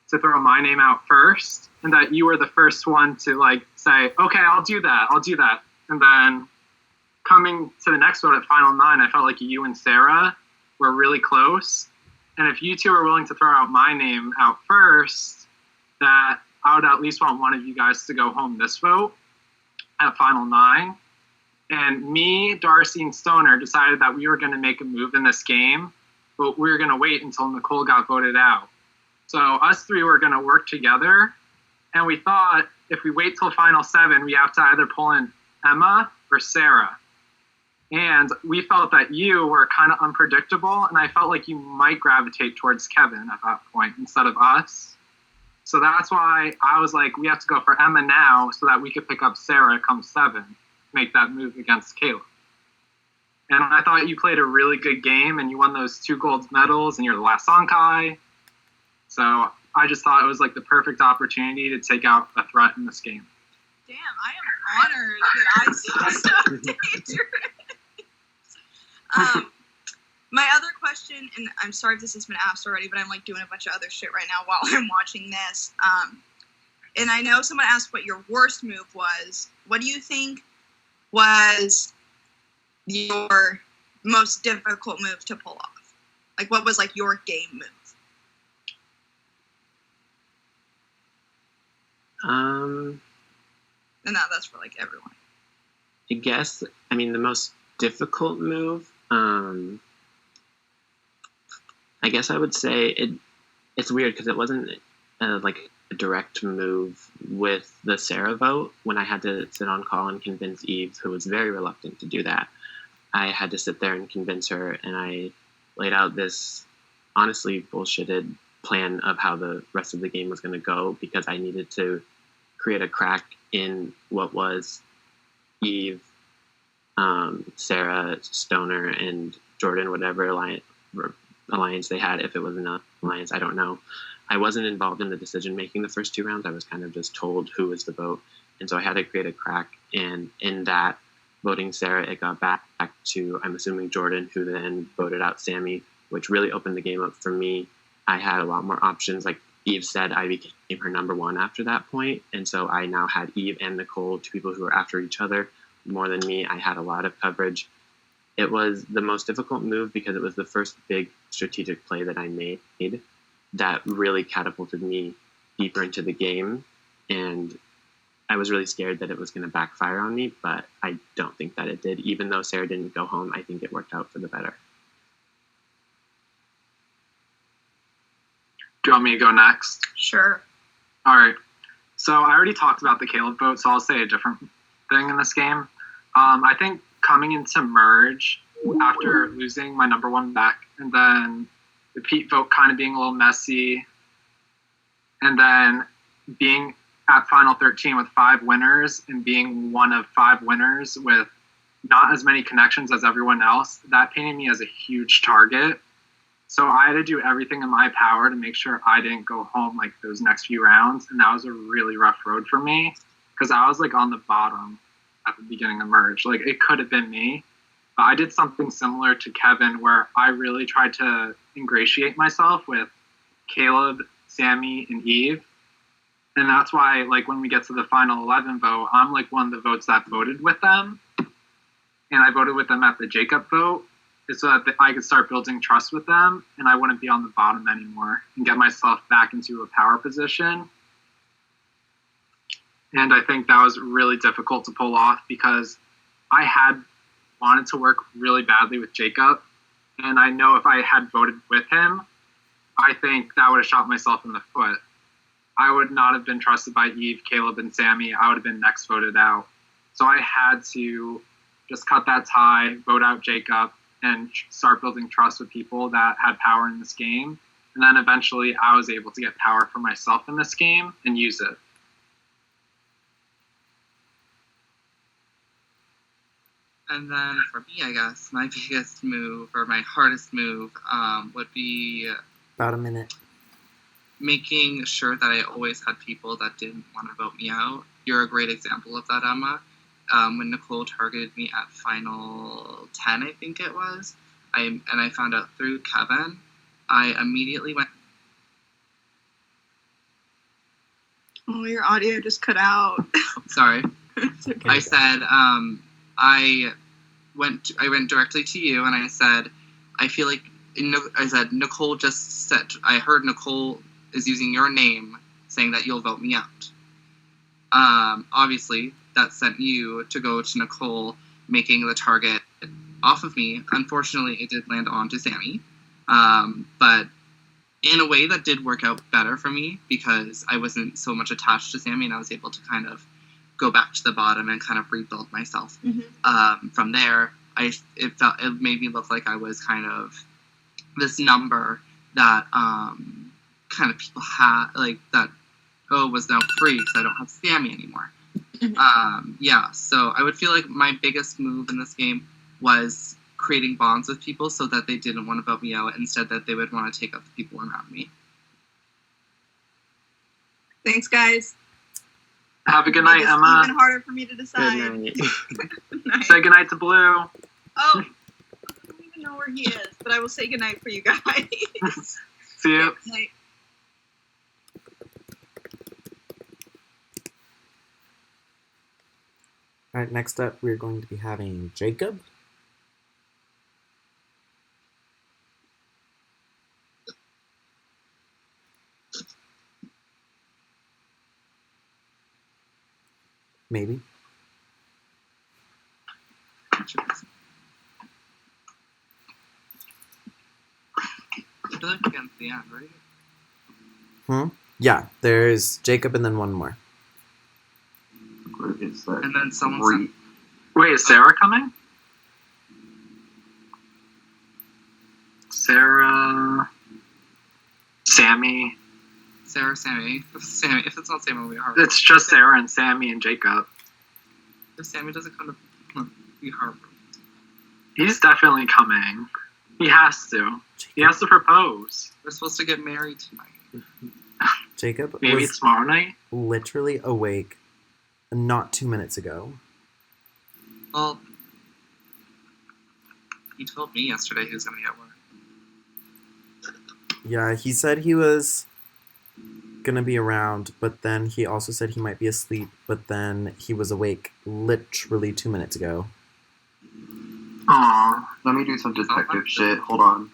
to throw my name out first, and that you were the first one to like say, okay, I'll do that. And then coming to the next vote at final 9, I felt like you and Sarah were really close. And if you two are willing to throw out my name out first, that I would at least want one of you guys to go home this vote at final 9. And me, Darcy, and Stoner decided that we were going to make a move in this game, but we were going to wait until Nicole got voted out. So us three were going to work together. And we thought if we wait till final 7, we have to either pull in Emma or Sarah. And we felt that you were kind of unpredictable, and I felt like you might gravitate towards Kevin at that point instead of us. So that's why I was like, we have to go for Emma now so that we could pick up Sarah come 7, make that move against Caleb. And I thought you played a really good game, and you won those 2 gold medals, and you're the last Sonkai. So I just thought it was like the perfect opportunity to take out a threat in this game. Damn, I am honored that I see so dangerous. My other question, and I'm sorry if this has been asked already, but I'm like doing a bunch of other shit right now while I'm watching this. And I know someone asked what your worst move was. What do you think was your most difficult move to pull off? Like, what was like your game move? And that's for like everyone. I guess, I mean, the most difficult move, I guess I would say it's weird because it wasn't like a direct move with the Sarah vote when I had to sit on call and convince Eve, who was very reluctant to do that. I had to sit there and convince her, and I laid out this honestly bullshitted plan of how the rest of the game was going to go because I needed to create a crack in what was Eve, Sarah, Stoner, and Jordan, whatever alliance they had. If it was an alliance, I don't know. I wasn't involved in the decision making the first 2 rounds. I was kind of just told who was the vote, and so I had to create a crack. And in that, voting Sarah, it got back to, I'm assuming, Jordan, who then voted out Sammy, which really opened the game up for me. I had a lot more options. Like Eve said, I became her number 1 after that point, and so I now had Eve and Nicole, 2 people who were after each other more than me. I had a lot of coverage. It was the most difficult move because it was the first big strategic play that I made that really catapulted me deeper into the game, and I was really scared that it was going to backfire on me, but I don't think that it did. Even though Sarah didn't go home, I think it worked out for the better. Do you want me to go next? Sure. All right. So I already talked about the Caleb vote, so I'll say a different thing in this game. I think coming into Merge after losing my number 1 back, and then the Pete vote kind of being a little messy, and then being at Final 13 with 5 winners and being one of 5 winners with not as many connections as everyone else, that painted me as a huge target. So I had to do everything in my power to make sure I didn't go home like those next few rounds, and that was a really rough road for me because I was like on the bottom at the beginning of Merge. Like it could have been me, but I did something similar to Kevin where I really tried to ingratiate myself with Caleb, Sammy, and Eve. And that's why, like, when we get to the final 11 vote, I'm like one of the votes that voted with them. And I voted with them at the Jacob vote so that I could start building trust with them and I wouldn't be on the bottom anymore and get myself back into a power position. And I think that was really difficult to pull off because I had wanted to work really badly with Jacob. And I know if I had voted with him, I think that would have shot myself in the foot. I would not have been trusted by Eve, Caleb, and Sammy. I would have been next voted out. So I had to just cut that tie, vote out Jacob, and start building trust with people that had power in this game. And then eventually I was able to get power for myself in this game and use it. And then for me, I guess, my biggest move or my hardest move would be About a minute. making sure that I always had people that didn't want to vote me out. You're a great example of that, Emma. When Nicole targeted me at final 10, I think it was, and I found out through Kevin, I immediately went. Oh, your audio just cut out. Sorry. It's okay. I said, I went directly to you and I said, I feel like I said, Nicole just said, I heard Nicole is using your name saying that you'll vote me out. Obviously, that sent you to go to Nicole, making the target off of me. Unfortunately, it did land onto Sammy. But in a way that did work out better for me because I wasn't so much attached to Sammy and I was able to kind of go back to the bottom and kind of rebuild myself. From there, it made me look like I was kind of this number that kind of people had, like that, was now free because I don't have Sammy anymore. So I would feel like my biggest move in this game was creating bonds with people so that they didn't want to vote me out, instead that they would want to take out the people around me. Thanks, guys. Have a good night, It's Emma. even harder for me to decide. Good night. Good night. Say goodnight to Blue. Oh, I don't even know where he is, but I will say goodnight for you guys. See you. Good night. All right, next up, we're going to be having Jacob. Maybe. I feel like against the end, right? Yeah, there's Jacob and then one more. And then someone. Wait, is Sarah coming? Sarah, Sammy. Sammy. If it's not Sammy, it'll be hard. It's just Sarah and Sammy and Jacob. If Sammy doesn't come to be hard. He's definitely coming. He has to. He has to propose. We're supposed to get married tonight. Jacob Maybe was it's tomorrow night. literally awake not 2 minutes ago. Well, he told me yesterday he was going to get work. Yeah, he said he was gonna be around, but then he also said he might be asleep, but then he was awake literally 2 minutes ago. Aw. Let me do some detective shit. Hold on.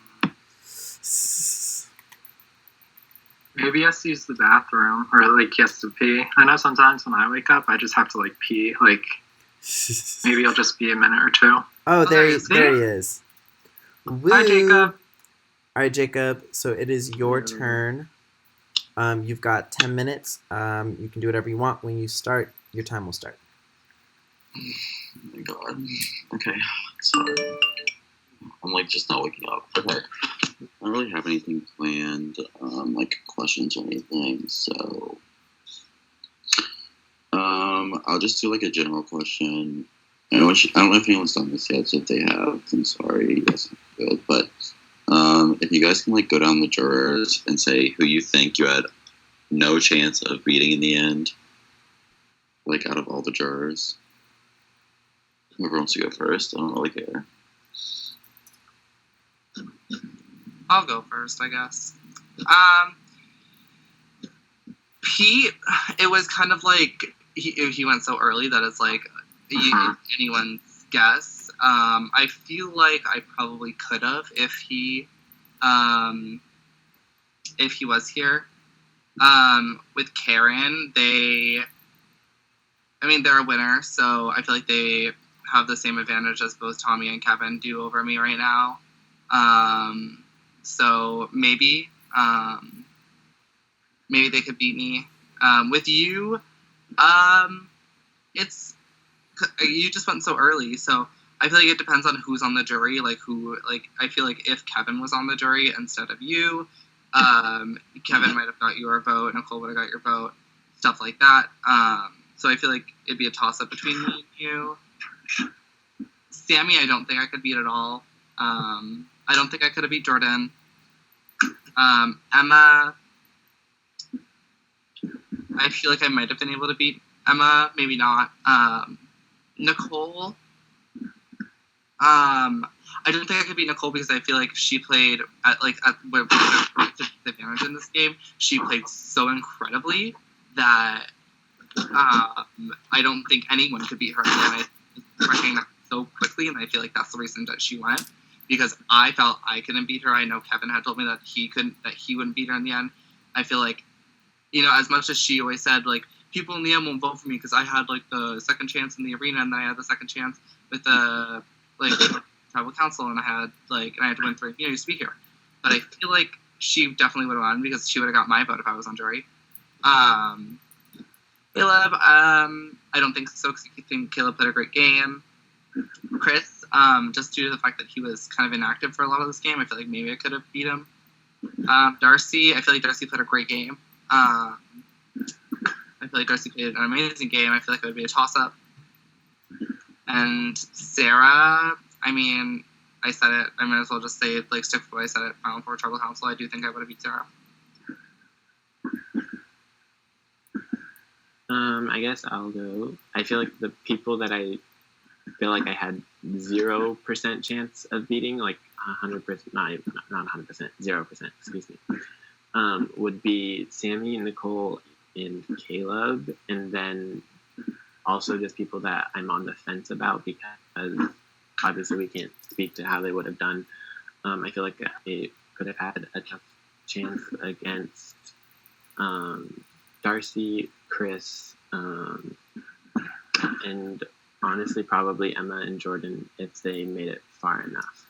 Maybe he has to use the bathroom, or like he has to pee. I know sometimes when I wake up, I just have to like pee. Like maybe it'll just be a minute or two. Oh, there he see? is. Woo. Hi, Jacob. All right, Jacob. So it is your turn. You've got 10 minutes. You can do whatever you want. When you start, your time will start. Oh my god. Okay. Sorry. I'm like just not waking up. Okay. I don't really have anything planned, like questions or anything, so I'll just do like a general question. I don't know if anyone's done this yet, so if they have, I'm sorry, that's not good. But if you guys can like go down the jurors and say who you think you had no chance of beating in the end, like out of all the jurors. Whoever wants to go first, I don't really care. I'll go first, I guess. It was kind of like he went so early that it's like anyone's guess. I feel like I probably could have if he was here. With Karen, they're a winner, so I feel like they have the same advantage as both Tommy and Kevin do over me right now. So maybe they could beat me. With you, you just went so early, so I feel like it depends on who's on the jury. I feel like if Kevin was on the jury instead of you, Kevin might have got your vote, Nicole would have got your vote, stuff like that. So I feel like it'd be a toss-up between me and you. Sammy, I don't think I could beat at all. I don't think I could have beat Jordan. Emma, I feel like I might have been able to beat Emma, maybe not. Nicole, I don't think I could beat Nicole because I feel like she played at where disadvantage in this game. She played so incredibly that I don't think anyone could beat her. And I recognized so quickly, and I feel like that's the reason that she won. because I felt I couldn't beat her. I know Kevin had told me that he wouldn't beat her in the end. I feel like, as much as she always said, like, people in the end won't vote for me because I had, like, the second chance in the arena, and then I had the second chance with the, like, tribal council, and I had to win for, to be here. But I feel like she definitely would have won because she would have got my vote if I was on jury. Caleb, I don't think so because I think Caleb played a great game. Chris, just due to the fact that he was kind of inactive for a lot of this game, I feel like maybe I could have beat him. Darcy, I feel like Darcy played a great game. I feel like Darcy played an amazing game. I feel like it would be a toss-up. And Sarah, I said it. I might as well just say, stick with what I said at Final Four Tribal Council. I do think I would have beat Sarah. I guess I'll go. I feel like the people that I feel like I had 0% chance of beating, 100%, not 100%, 0%, excuse me, would be Sammy, Nicole, and Caleb, and then also just people that I'm on the fence about because obviously we can't speak to how they would have done. I feel like it could have had a tough chance against Darcy, Chris, and honestly probably Emma and Jordan if they made it far enough.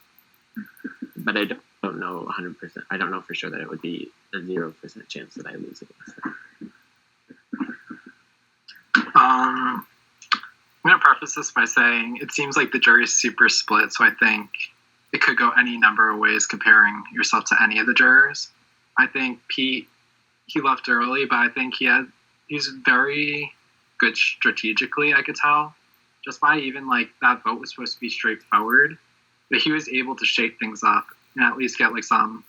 But I don't know 100%. I don't know for sure that it would be a 0% chance that I lose against them. I'm going to preface this by saying it seems like the jury is super split, so I think it could go any number of ways comparing yourself to any of the jurors. I think Pete, he left early, but I think he's very good strategically, I could tell. Just by even, that vote was supposed to be straightforward, but he was able to shake things up and at least get, some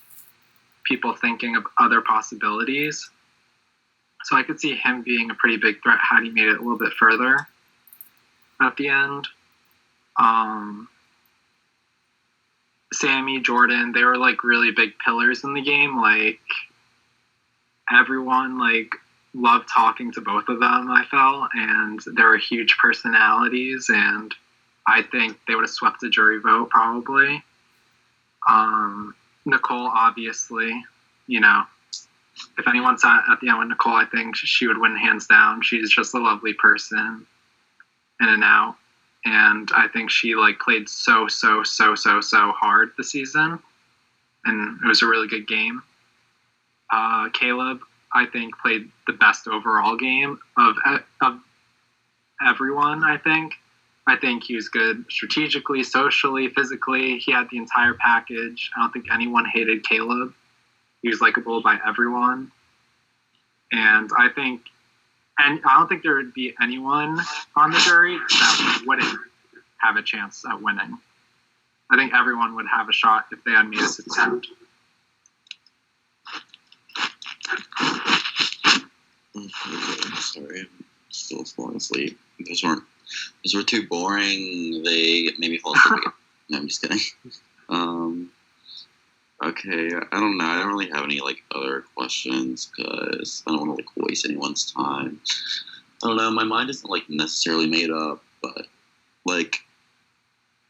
people thinking of other possibilities. So I could see him being a pretty big threat had he made it a little bit further at the end. Sammy, Jordan, they were really big pillars in the game. Everyone loved talking to both of them, I felt, and they were huge personalities, and I think they would have swept the jury vote probably. Nicole, obviously, if anyone sat at the end with Nicole, I think she would win hands down. She's just a lovely person, in and out. And I think she played so hard this season, and it was a really good game. Caleb, I think, played the best overall game of everyone. I think he was good strategically, socially, physically. He had the entire package. I don't think anyone hated Caleb. He was likable by everyone, and I don't think there would be anyone on the jury that wouldn't have a chance at winning. I think everyone would have a shot if they had made this attempt. Sorry, I'm still falling asleep. Those were too boring. They made me fall asleep again. No, I'm just kidding. Okay, I don't know. I don't really have any other questions because I don't want to waste anyone's time. I don't know. My mind isn't necessarily made up, but I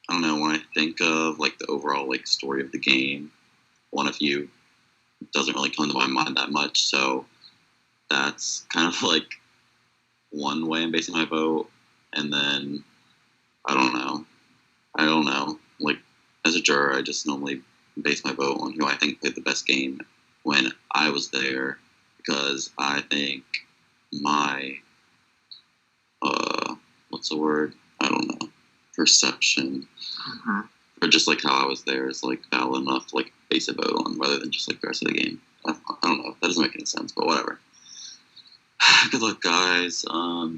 don't know. When I think of the overall story of the game, one of you doesn't really come to my mind that much. So that's kind of one way I'm basing my vote, and then I don't know. As a juror, I just normally base my vote on who I think played the best game when I was there, because I think my what's the word? I don't know. Perception, or just how I was there is valid enough to base a vote on, rather than just the rest of the game. I don't know. That doesn't make any sense, but whatever. Good luck, guys.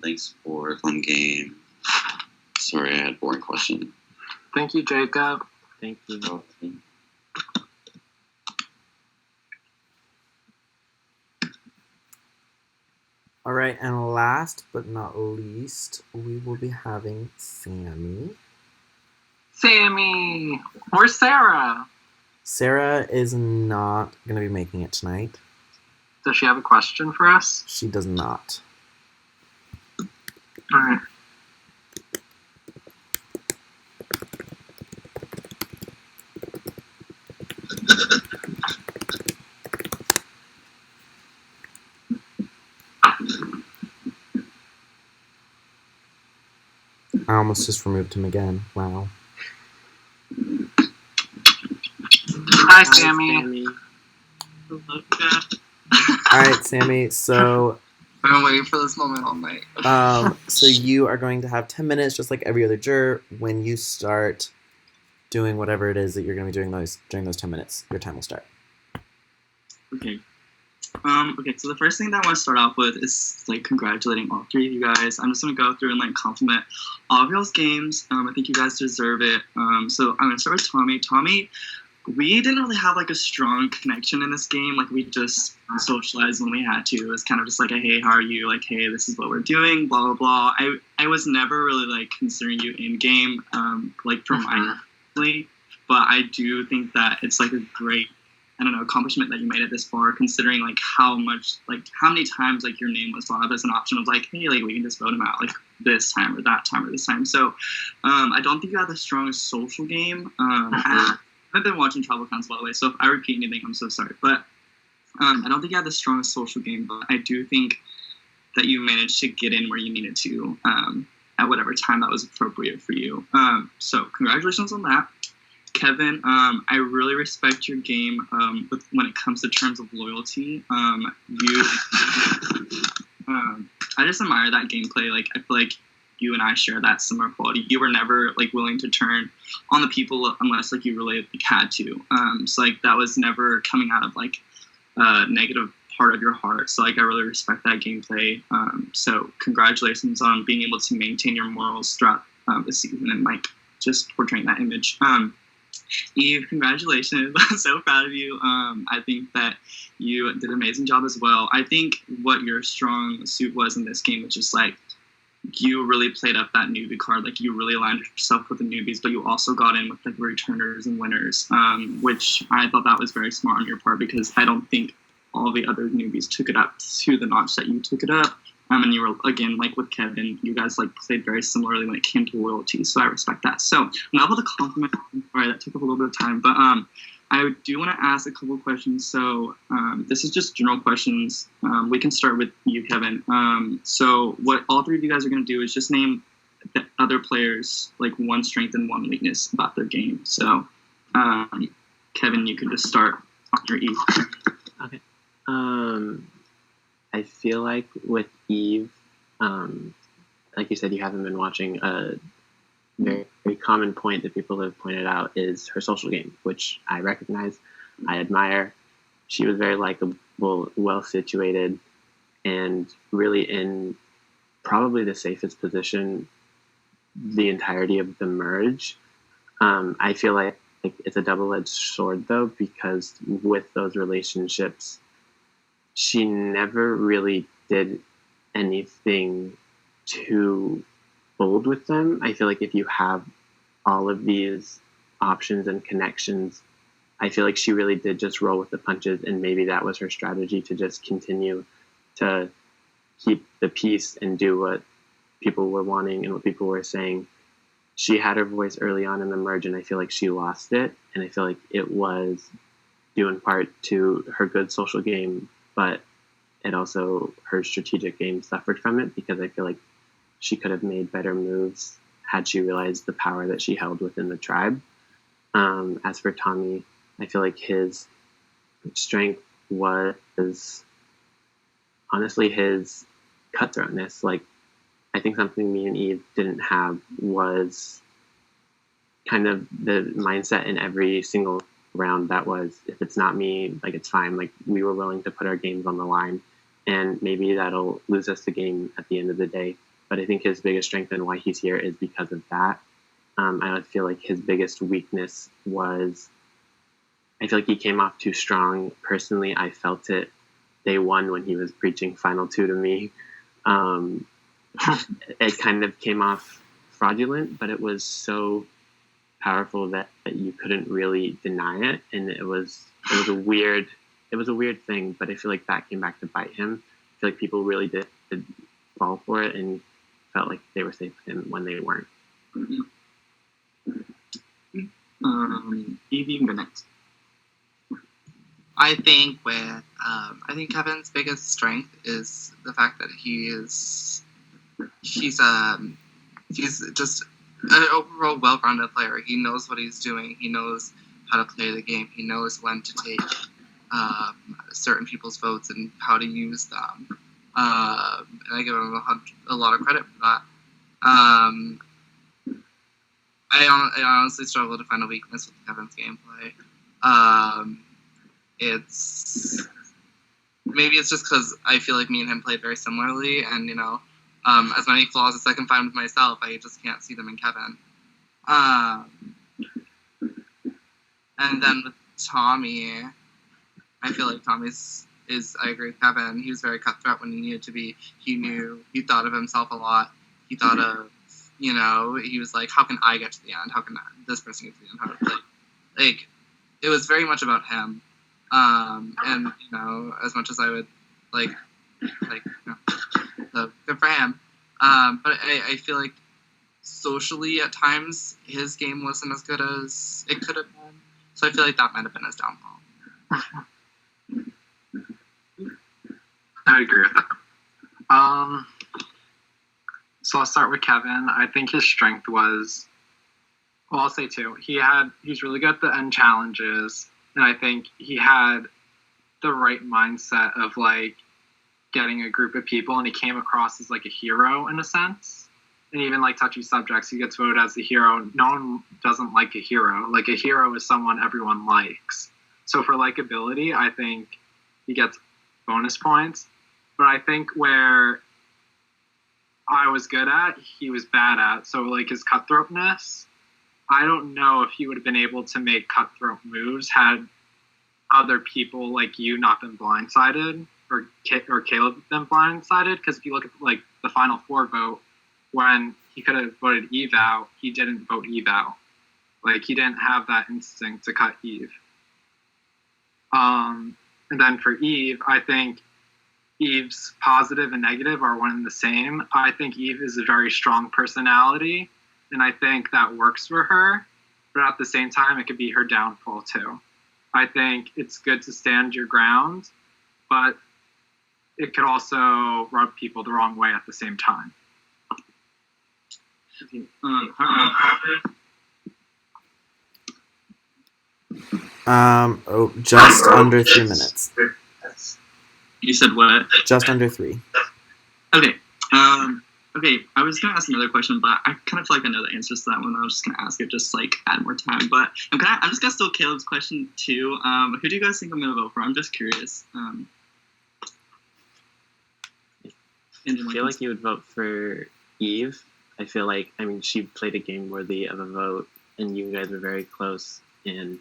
Thanks for a fun game. Sorry, I had a boring question. Thank you, Jacob. Thank you. All right, and last but not least, we will be having Sammy. Sammy! Where's Sarah? Sarah is not going to be making it tonight. Does she have a question for us? She does not. All right. I almost just removed him again. Wow. Hi, Sammy. All right, Sammy. So, I've been waiting for this moment all night. so you are going to have 10 minutes, just like every other juror. When you start doing whatever it is that you're going to be doing during those 10 minutes, your time will start. Okay. Okay, so the first thing that I want to start off with is like congratulating all three of you guys. I'm just gonna go through and like compliment all of y'all's games. I think you guys deserve it. So I'm gonna start with Tommy. Tommy, we didn't really have like a strong connection in this game. Like we just socialized when we had to. It was kind of just like a hey, how are you? Like hey, this is what we're doing. Blah blah blah. I was never really like considering you in game. Like for my family, but I do think that it's like a great accomplishment that you made it this far, considering like how many times like your name was brought up as an option of like, hey, like we can just vote him out like this time or that time or this time. So I don't think you have the strongest social game. I've been watching Tribal Council, by the way, so if I repeat anything, I'm so sorry. But I don't think you have the strongest social game, but I do think that you managed to get in where you needed to at whatever time that was appropriate for you. So congratulations on that. Kevin, I really respect your game when it comes to terms of loyalty. I just admire that gameplay. Like I feel like you and I share that similar quality. You were never like willing to turn on the people unless like you really like, had to. So like that was never coming out of like a negative part of your heart. So like I really respect that gameplay. So congratulations on being able to maintain your morals throughout the season and like just portraying that image. Eve, congratulations. I'm so proud of you. I think that you did an amazing job as well. I think what your strong suit was in this game was just like you really played up that newbie card. Like you really aligned yourself with the newbies, but you also got in with like returners and winners, which I thought that was very smart on your part because I don't think all the other newbies took it up to the notch that you took it up. And you were, again, like with Kevin, you guys like played very similarly when it came to loyalty, so I respect that. So, now about the compliment, sorry, that took up a little bit of time, but I do want to ask a couple of questions. So, this is just general questions. We can start with you, Kevin. So, what all three of you guys are going to do is just name the other players, like one strength and one weakness about their game. So, Kevin, you can just start on your E. Okay. I feel like with Eve, like you said, you haven't been watching. A very, very common point that people have pointed out is her social game, which I recognize, I admire. She was very likable, well situated, and really in probably the safest position the entirety of the merge. I feel like it's a double-edged sword though, because with those relationships, she never really did anything too bold with them. I feel like if you have all of these options and connections, I feel like she really did just roll with the punches, and maybe that was her strategy to just continue to keep the peace and do what people were wanting and what people were saying. She had her voice early on in the merge, and I feel like she lost it, and I feel like it was due in part to her good social game, but it also, her strategic game suffered from it because I feel like she could have made better moves had she realized the power that she held within the tribe. As for Tommy, I feel like his strength was honestly his cutthroatness. Like, I think something me and Eve didn't have was kind of the mindset in every single round that was, if it's not me, like it's fine. Like we were willing to put our games on the line, and maybe that'll lose us the game at the end of the day. But I think his biggest strength and why he's here is because of that. I feel like his biggest weakness was, I feel like he came off too strong. Personally, I felt it day one when he was preaching Final Two to me. It kind of came off fraudulent, but it was so powerful that you couldn't really deny it, and it was a weird thing. But I feel like that came back to bite him. I feel like people really did fall for it and felt like they were safe with him when they weren't. Evie, you can go next. I think Kevin's biggest strength is the fact that he's he's just an overall well-rounded player. He knows what he's doing. He knows how to play the game. He knows when to take certain people's votes and how to use them. And I give him a lot of credit for that. I honestly struggle to find a weakness with Kevin's gameplay. Maybe it's just because I feel like me and him played very similarly, and as many flaws as I can find with myself, I just can't see them in Kevin. And then with Tommy, I feel like Tommy's I agree with Kevin. He was very cutthroat when he needed to be. He thought of himself a lot. He thought of, he was like, how can I get to the end? How can this person get to the end? How to play? Like, it was very much about him. And, as much as I would so good for him. But I feel like socially at times his game wasn't as good as it could have been. So I feel like that might have been his downfall. I agree with that. So I'll start with Kevin. I think his strength was, well, I'll say two. He's really good at the end challenges, and I think he had the right mindset of getting a group of people, and he came across as a hero in a sense. And even touchy subjects, he gets voted as a hero. No one doesn't like a hero. A hero is someone everyone likes. So for likability, I think he gets bonus points. But I think where I was good at, he was bad at. So his cutthroatness, I don't know if he would have been able to make cutthroat moves had other people like you not been blindsided or Caleb been blindsided. Because if you look at the final four vote, when he could have voted Eve out, he didn't vote Eve out. He didn't have that instinct to cut Eve. And then for Eve, I think Eve's positive and negative are one and the same. I think Eve is a very strong personality, and I think that works for her. But at the same time, it could be her downfall too. I think it's good to stand your ground, but it could also rub people the wrong way at the same time. Just under 3 minutes. You said what? Just under 3. Okay. Okay, I was gonna ask another question, but I kind of feel like I know the answers to that one. I was just gonna ask it, just add more time. But I'm just gonna steal Caleb's question too. Who do you guys think I'm gonna vote for? I'm just curious. I feel like you would vote for Eve. I feel like, she played a game worthy of a vote, and you guys were very close, and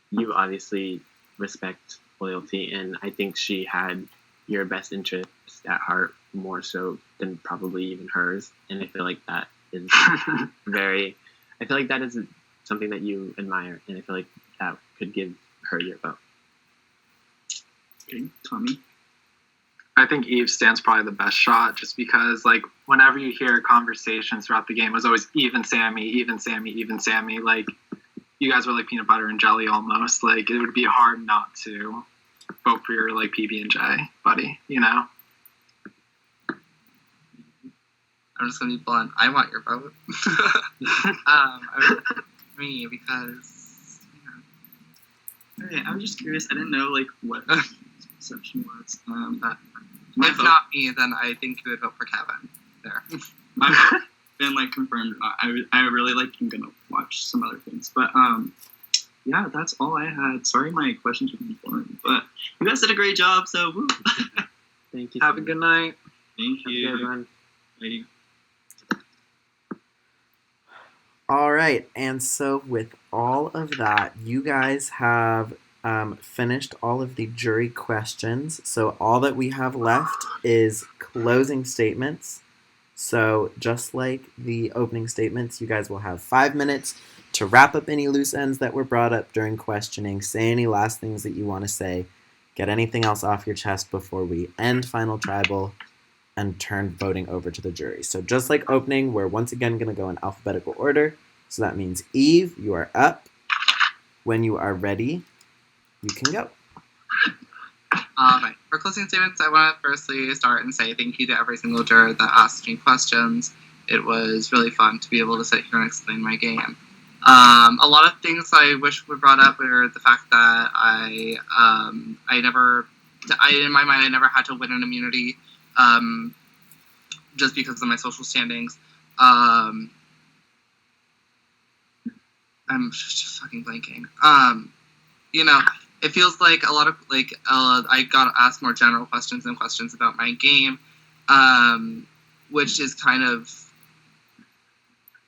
you obviously respect loyalty, and I think she had your best interest at heart more so than probably even hers, and I feel like that is something that you admire, and I feel like that could give her your vote. Okay, Tommy? I think Eve stands probably the best shot, just because whenever you hear conversations throughout the game, it was always Eve and Sammy, Eve and Sammy, Eve and Sammy. You guys were like peanut butter and jelly almost. It would be hard not to vote for your PB&J buddy, I'm just gonna be blunt. I want your vote. Me, because Okay, I'm just curious. I didn't know what perception was. That if not me, then I think you would vote for Kevin. There. My vote been confirmed. I really I'm gonna watch some other things, but yeah, that's all I had. Sorry, my questions were boring, but you guys did a great job. So woo. Thank you. Have a good night. Thank you. Everyone. Bye. All right, and so with all of that, you guys have finished all of the jury questions. So all that we have left is closing statements. So just like the opening statements, you guys will have 5 minutes to wrap up any loose ends that were brought up during questioning, say any last things that you want to say, get anything else off your chest before we end Final Tribal and turn voting over to the jury. So just like opening, we're once again going to go in alphabetical order. So that means Eve, you are up. When you are ready, you can go. All right. For closing statements, I want to firstly start and say thank you to every single juror that asked me questions. it was really fun to be able to sit here and explain my game. A lot of things I wish were brought up were the fact that in my mind, I never had to win an immunity, just because of my social standings. I'm just fucking blanking. It feels like a lot of I got asked more general questions than questions about my game, which is kind of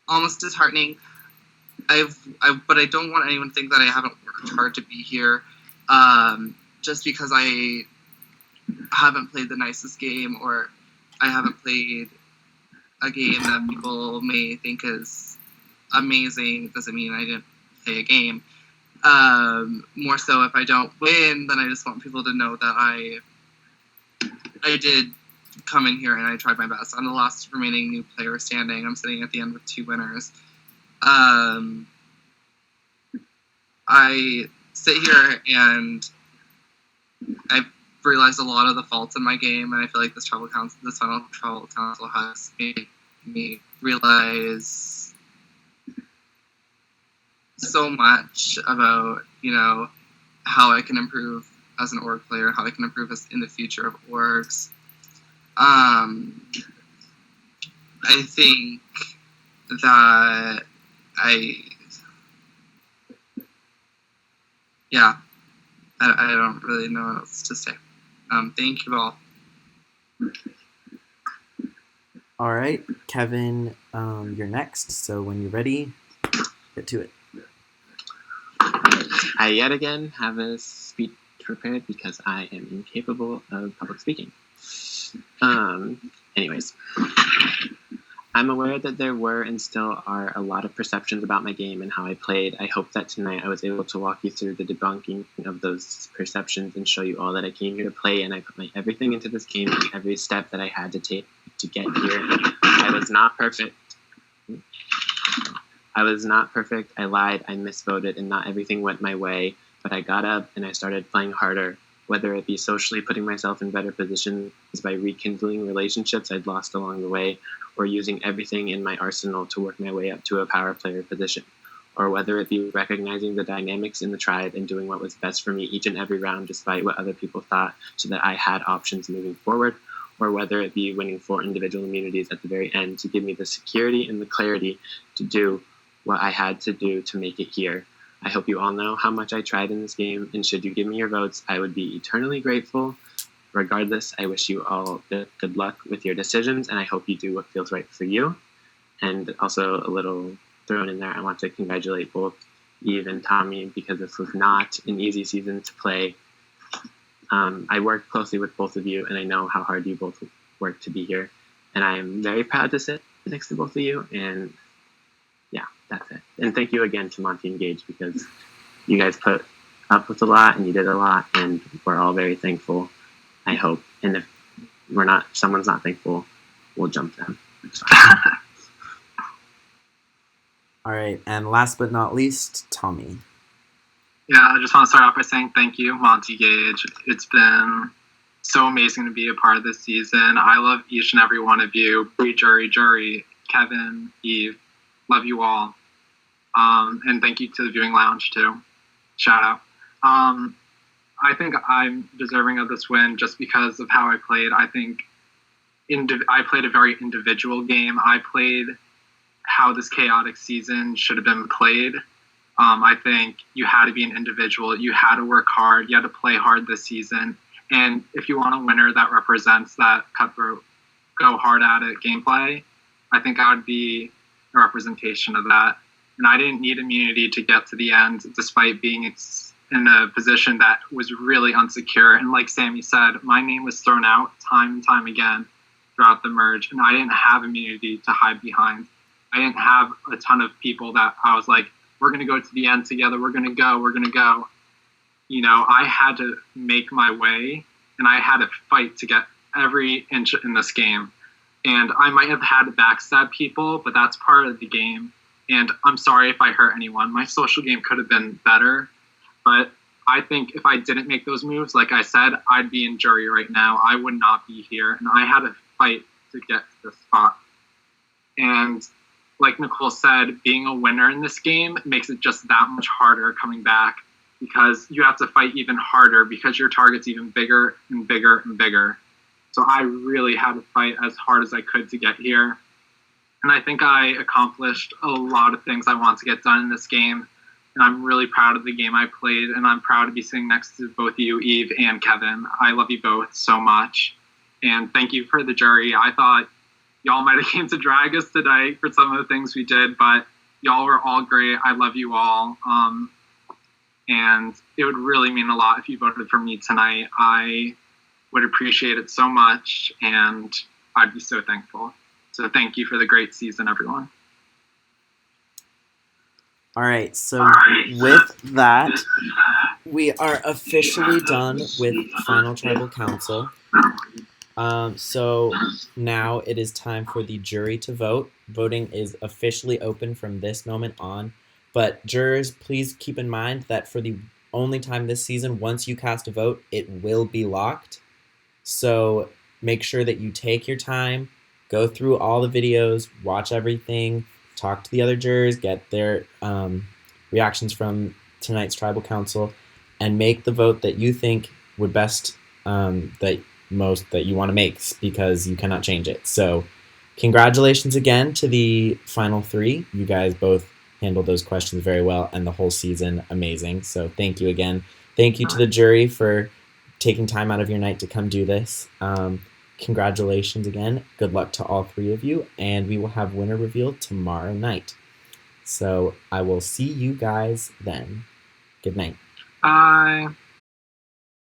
almost disheartening. But I don't want anyone to think that I haven't worked hard to be here, just because I haven't played the nicest game, or I haven't played a game that people may think is amazing doesn't mean I didn't play a game. More so, if I don't win, then I just want people to know that I did come in here and I tried my best. I'm the last remaining new player standing. I'm sitting at the end with 2 winners. I sit here and I've realized a lot of the faults in my game, and I feel like this final tribal council has made me realize so much about, how I can improve as an org player, how I can improve in the future of orgs. I think that I don't really know what else to say. Thank you all. All right, Kevin, you're next. So when you're ready, get to it. I yet again have a speech prepared because I am incapable of public speaking. Anyways, I'm aware that there were and still are a lot of perceptions about my game and how I played. I hope that tonight I was able to walk you through the debunking of those perceptions and show you all that I came here to play, and I put my everything into this game and every step that I had to take to get here. I was not perfect. I lied, I misvoted, and not everything went my way, but I got up and I started playing harder, whether it be socially putting myself in better positions by rekindling relationships I'd lost along the way, or using everything in my arsenal to work my way up to a power player position, or whether it be recognizing the dynamics in the tribe and doing what was best for me each and every round despite what other people thought, so that I had options moving forward, or whether it be winning 4 individual immunities at the very end to give me the security and the clarity to do what I had to do to make it here. I hope you all know how much I tried in this game, and should you give me your votes, I would be eternally grateful. Regardless, I wish you all good luck with your decisions, and I hope you do what feels right for you. And also, a little thrown in there, I want to congratulate both Eve and Tommy, because this was not an easy season to play. I worked closely with both of you, and I know how hard you both worked to be here. And I am very proud to sit next to both of you, and yeah, that's it. And thank you again to Monty and Gage, because you guys put up with a lot and you did a lot, and we're all very thankful, I hope. And if someone's not thankful, we'll jump them. All right, and last but not least, Tommy. Yeah, I just want to start off by saying thank you, Monty, Gage. It's been so amazing to be a part of this season. I love each and every one of you. Jury, Kevin, Eve. Love you all. And thank you to the viewing lounge too. Shout out. I think I'm deserving of this win just because of how I played. I think I played a very individual game. I played how this chaotic season should have been played. I think you had to be an individual. You had to work hard. You had to play hard this season. And if you want a winner that represents that cutthroat, go hard at it gameplay, I think I would be a representation of that. And I didn't need immunity to get to the end, despite being in a position that was really unsecure. And like Sammy said, my name was thrown out time and time again throughout the merge, and I didn't have immunity to hide behind. I didn't have a ton of people that I was like, we're going to go to the end together, we're going to go. I had to make my way, and I had to fight to get every inch in this game. And I might have had to backstab people, but that's part of the game. And I'm sorry if I hurt anyone. My social game could have been better, but I think if I didn't make those moves, like I said, I'd be in jury right now. I would not be here, and I had to fight to get to this spot. And like Nicole said, being a winner in this game makes it just that much harder coming back, because you have to fight even harder because your target's even bigger and bigger and bigger. So I really had to fight as hard as I could to get here. And I think I accomplished a lot of things I want to get done in this game. And I'm really proud of the game I played, and I'm proud to be sitting next to both you, Eve and Kevin. I love you both so much. And thank you for the jury. I thought y'all might have came to drag us today for some of the things we did, but y'all were all great. I love you all. And it would really mean a lot if you voted for me tonight. I would appreciate it so much, and I'd be so thankful. So thank you for the great season, everyone. All right, so with that, we are officially done with Final Tribal Council. So now it is time for the jury to vote. Voting is officially open from this moment on. But jurors, please keep in mind that for the only time this season, once you cast a vote, it will be locked. So make sure that you take your time, go through all the videos, watch everything, talk to the other jurors, get their reactions from tonight's tribal council, and make the vote that you think would best, that you want to make, because you cannot change it. So congratulations again to the final three. You guys both handled those questions very well, and the whole season amazing. So thank you again. Thank you to the jury for taking time out of your night to come do this. Congratulations again. Good luck to all three of you, and we will have winner reveal tomorrow night. So I will see you guys then. Good night. Bye.